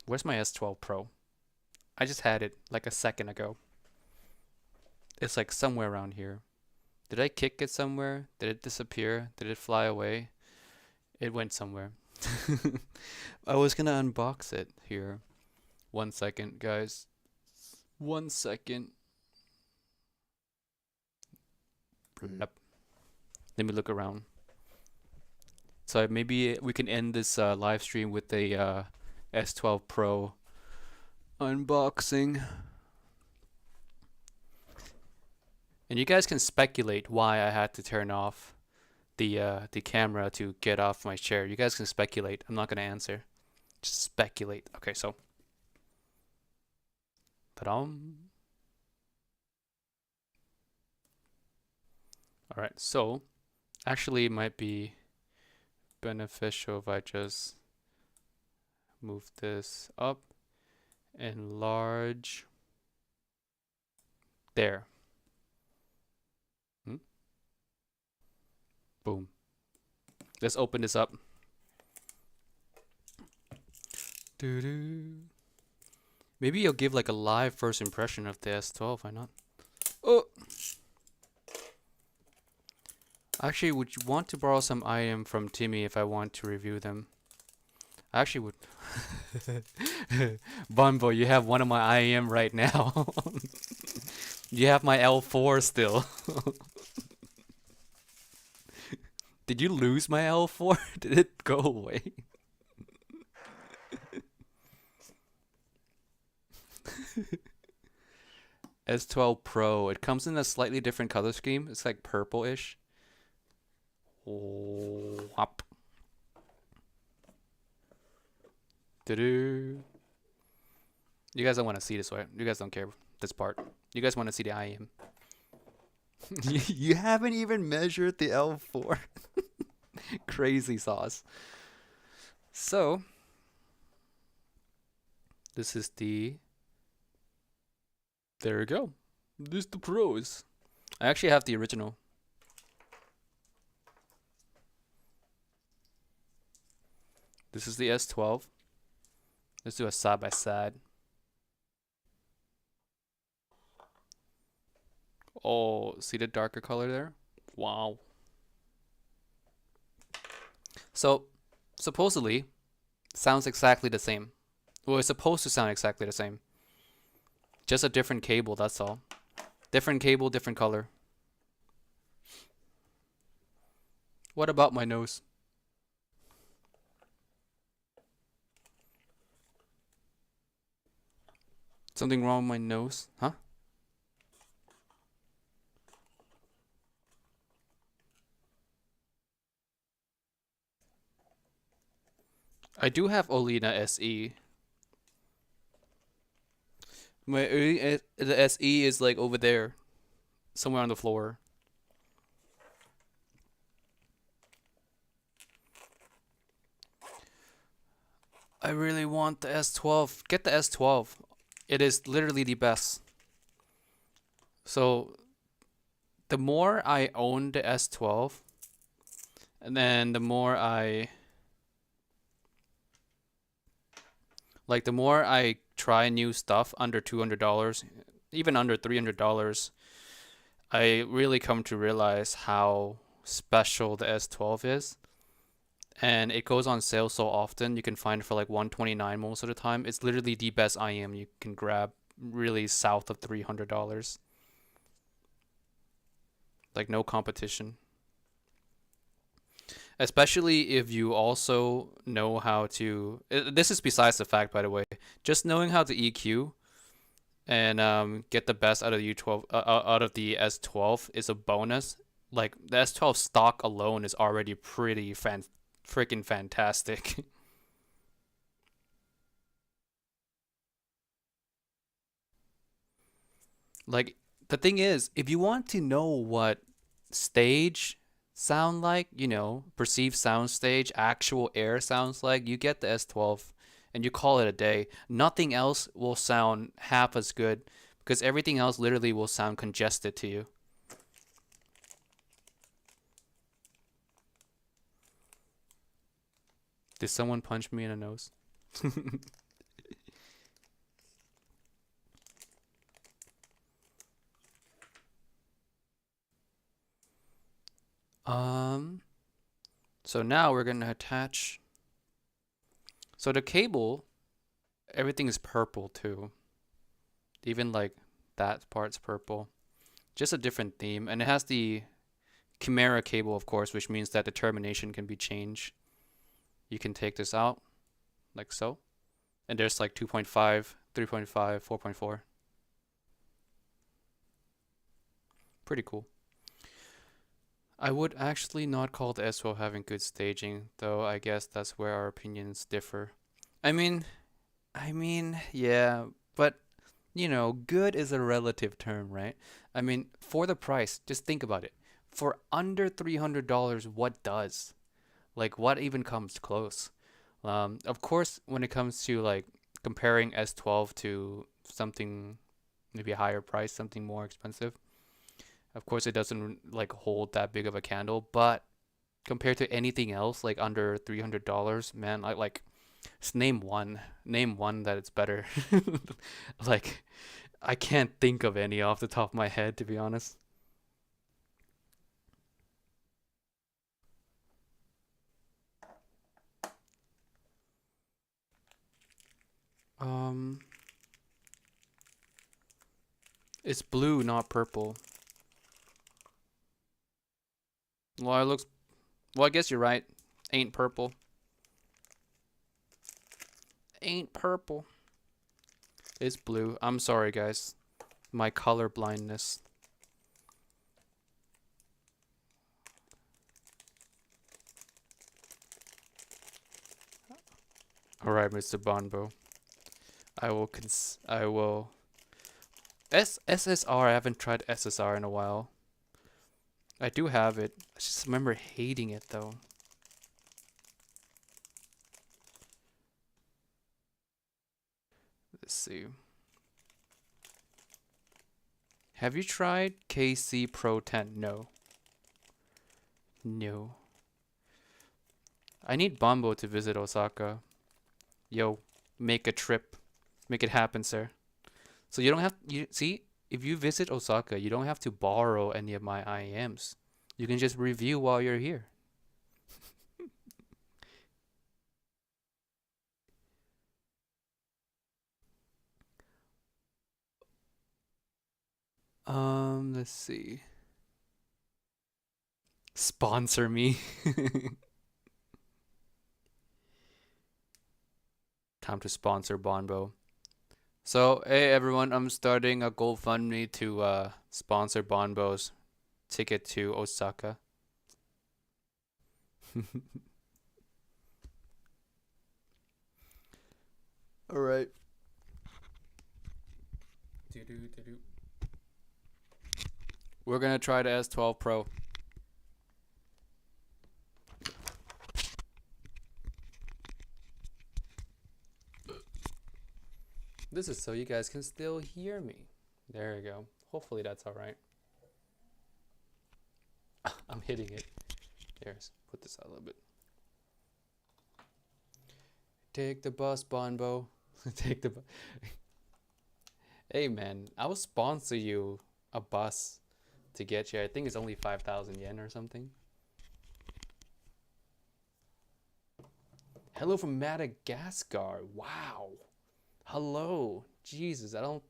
Where's my S12 Pro? I just had it like a second ago. It's like somewhere around here. Did I kick it somewhere? Did it disappear? Did it fly away? It went somewhere. I was gonna unbox it here. 1 second, guys. 1 second. Blep. Let me look around. So maybe we can end this live stream with a S12 Pro unboxing. And you guys can speculate why I had to turn off the camera to get off my chair. You guys can speculate. I'm not gonna answer. Just speculate. Okay, so. Ta-dam. All right, so actually it might be beneficial if I just move this up, enlarge. There. Boom. Let's open this up. Doo-doo. Maybe you'll give like a live first impression of the S12, why not? Oh! Actually, would you want to borrow some IM from Timmy if I want to review them? I actually would. Bunbo, you have one of my IM right now. You have my L4 still. Did you lose my L4? Did it go away? S12 Pro. It comes in a slightly different color scheme. It's like purple-ish. Whop. Doo-doo. You guys don't want to see this, right? You guys don't care this part. You guys want to see the IM. You haven't even measured the L4. Crazy sauce. So, this is the. There we go. This is the pros. I actually have the original. This is the S12. Let's do a side by side. Oh, see the darker color there? Wow. So, supposedly, sounds exactly the same. Well, it's supposed to sound exactly the same. Just a different cable, that's all. Different cable, different color. What about my nose? Something wrong with my nose? Huh? I do have Olina SE. The SE is like over there, somewhere on the floor. I really want the S12. Get the S12. It is literally the best. So the more I own the S12, and then the more I try new stuff under $200, even under $300, I really come to realize how special the S12 is. And it goes on sale so often. You can find it for like 129 most of the time. It's literally the best IM you can grab, really south of $300. Like no competition. Especially if you also know how to. This is besides the fact, by the way. Just knowing how to EQ and get the best out of the U12, out of the S12 is a bonus. Like the S12 stock alone is already pretty freaking fantastic. Like the thing is, if you want to know what stage sound like, perceived sound stage, actual air sounds like, you get the S12 and you call it a day. Nothing else will sound half as good because everything else literally will sound congested to you. Did someone punch me in the nose? Um, so now we're gonna attach. So the cable, everything is purple too. Even like that part's purple. Just a different theme. And it has the Chimera cable, of course, which means that the termination can be changed. You can take this out, like so. And there's like 2.5, 3.5, 4.4. Pretty cool. I would actually not call the S12 having good staging, though I guess that's where our opinions differ. I mean, yeah, but good is a relative term, right? I mean, for the price, just think about it. For under $300, what does? Like, what even comes close? Of course, when it comes to like comparing S12 to something maybe a higher price, something more expensive, of course it doesn't like hold that big of a candle, but compared to anything else like under $300, man, I like just name one that it's better. Like I can't think of any off the top of my head, to be honest. Um, it's blue, not purple. Well, it looks. Well, I guess you're right. Ain't purple. Ain't purple. It's blue. I'm sorry, guys. My color blindness. All right, Mr. Bonbo. I will. SSR. I haven't tried SSR in a while. I do have it. I just remember hating it though. Let's see. Have you tried KC Pro 10? No. No. I need Bombo to visit Osaka. Yo, make a trip. Make it happen, sir. So you don't have you see, if you visit Osaka, you don't have to borrow any of my Iems. You can just review while you're here. Let's see. Sponsor me. Time to sponsor Bonbo. So, hey everyone, I'm starting a GoFundMe to sponsor Bonbo's ticket to Osaka. All right. We're gonna try the S12 Pro. This is so you guys can still hear me. There you go. Hopefully that's all right. I'm hitting it. Here's put this out a little bit. Take the bus, Bonbo. Take the bus. Hey man, I will sponsor you a bus to get you. I think it's only 5,000 yen or something. Hello from Madagascar. Wow. Hello. Jesus, I don't.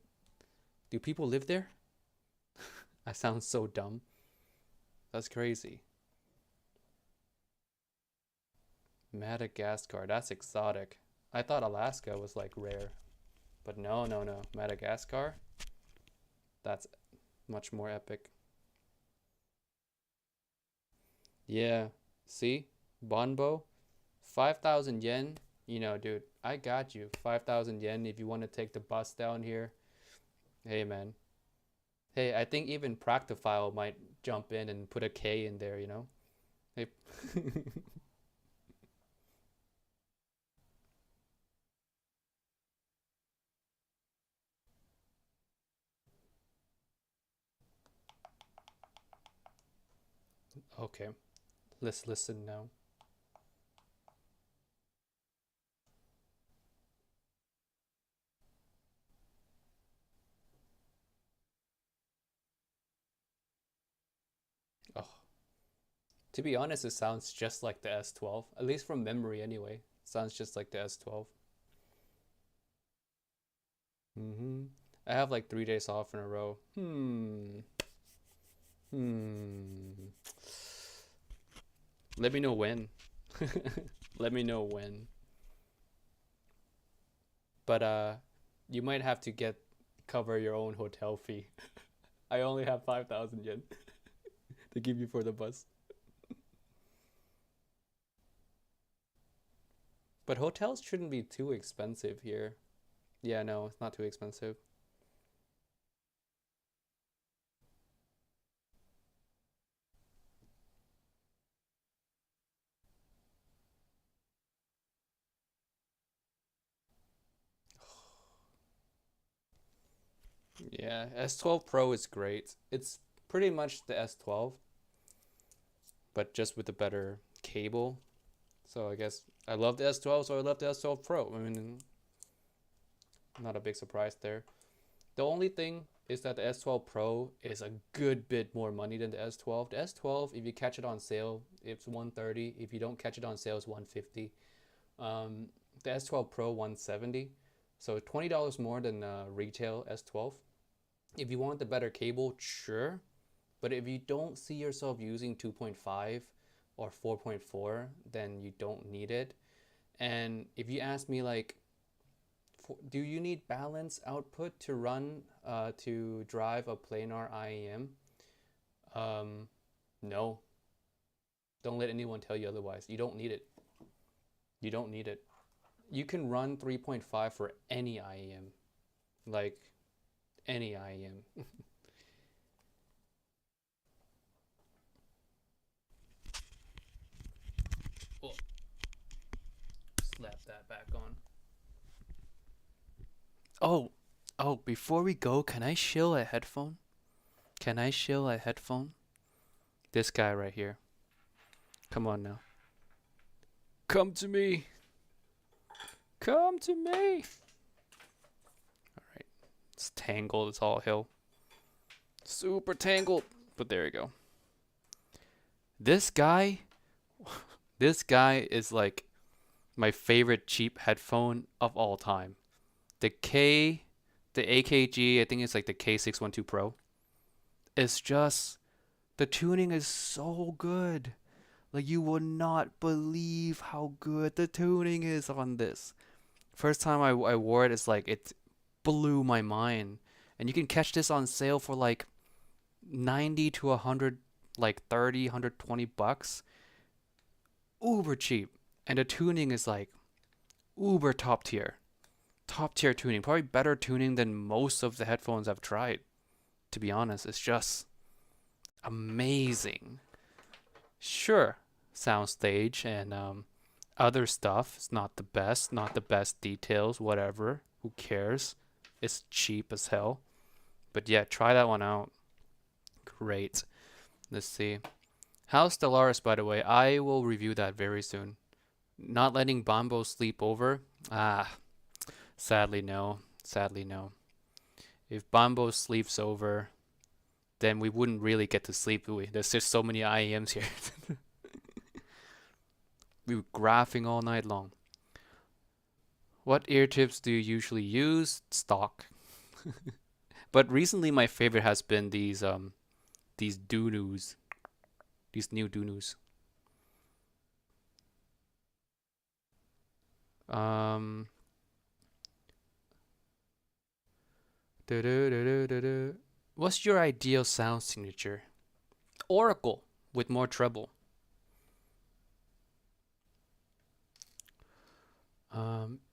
Do people live there? I sound so dumb. That's crazy. Madagascar, that's exotic. I thought Alaska was like rare. But no, no, no. Madagascar? That's much more epic. Yeah. See? Bonbo? 5,000 yen? You know, dude, I got you. 5,000 yen if you want to take the bus down here. Hey, man. Hey, I think even Practophile might jump in and put a K in there, you know? Hey. Okay, let's listen now. Oh, to be honest, it sounds just like the S12, at least from memory anyway. Sounds just like the S12. Mm-hmm. I have like 3 days off in a row. Hmm. Let me know when. Let me know when. But you might have to get cover your own hotel fee. I only have 5,000 yen to give you for the bus. But hotels shouldn't be too expensive here. Yeah, no, it's not too expensive. Yeah, S12 Pro is great. It's pretty much the S12, but just with a better cable. So I guess I love the S12, so I love the S12 Pro. I mean, not a big surprise there. The only thing is that the S12 Pro is a good bit more money than the S12. The S12, if you catch it on sale, it's 130. If you don't catch it on sale, it's 150. The S12 Pro 170. So $20 more than retail S12. If you want the better cable, sure. But if you don't see yourself using 2.5 or 4.4, then you don't need it. And if you ask me like, do you need balance output to run to drive a planar IEM? No. Don't let anyone tell you otherwise. You don't need it. You don't need it. You can run 3.5 for any IEM. Like any IEM. slap that back on. Oh, oh, before we go, can I shill a headphone? Can I shill a headphone? This guy right here. Come on now. Come to me. Come to me. All right. It's tangled. It's all hill. Super tangled. But there you go. This guy, this guy is like my favorite cheap headphone of all time. The AKG, I think it's like the K612 Pro. It's just, the tuning is so good. Like, you would not believe how good the tuning is on this. First time I wore it, it's like, it blew my mind. And you can catch this on sale for like 90 to 100, like 30, 120 bucks. Uber cheap. And the tuning is like uber top tier. Top tier tuning. Probably better tuning than most of the headphones I've tried. To be honest, it's just amazing. Sure, soundstage and other stuff. It's not the best, not the best details, whatever. Who cares? It's cheap as hell. But yeah, try that one out. Great. Let's see. How's Stellaris, by the way? I will review that very soon. Not letting Bombo sleep over? Ah, sadly no. Sadly no. If Bombo sleeps over, then we wouldn't really get to sleep, would we? There's just so many Iems here. We were graphing all night long. What ear tips do you usually use? Stock. But recently my favorite has been these Dunus. These new Dunus. Um What's your ideal sound signature? Oracle with more treble.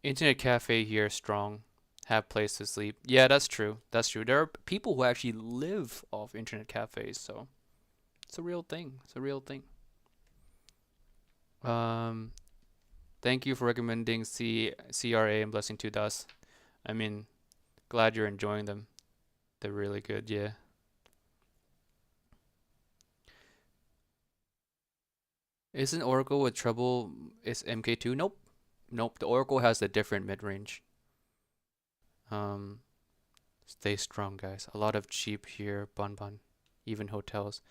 Internet cafe here strong. Have place to sleep. Yeah, that's true. That's true. There are people who actually live off internet cafes, so it's a real thing. It's a real thing. Um, Thank you for recommending CRA and Blessing to Dust. I mean, glad you're enjoying them. They're really good, yeah. Isn't Oracle with treble is MK2? Nope. Nope. The Oracle has a different mid-range. Um, Stay strong, guys. A lot of cheap here, Bun, even hotels.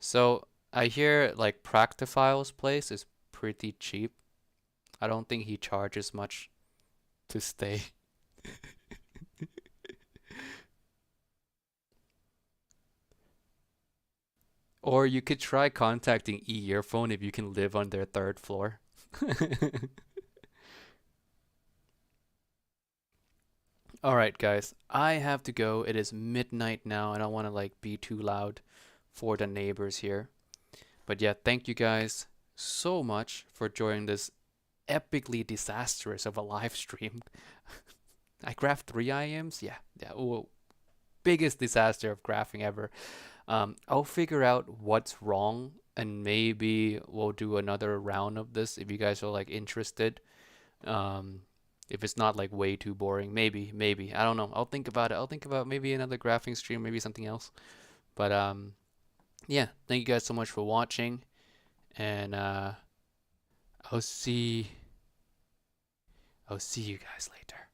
So I hear like Practiphile's place is pretty cheap. I don't think he charges much to stay. Or you could try contacting E-Earphone if you can live on their third floor. All right, guys. I have to go. It is midnight now. I don't want to like be too loud for the neighbors here. But yeah, thank you guys so much for joining this epically disastrous of a live stream. I graphed 3 IMs. Yeah, yeah. Ooh, biggest disaster of graphing ever. I'll figure out what's wrong and maybe we'll do another round of this if you guys are like interested. Um, if it's not like way too boring, maybe. I don't know. I'll think about it. I'll think about maybe another graphing stream, maybe something else. But yeah, thank you guys so much for watching, and I'll see I'll see you guys later.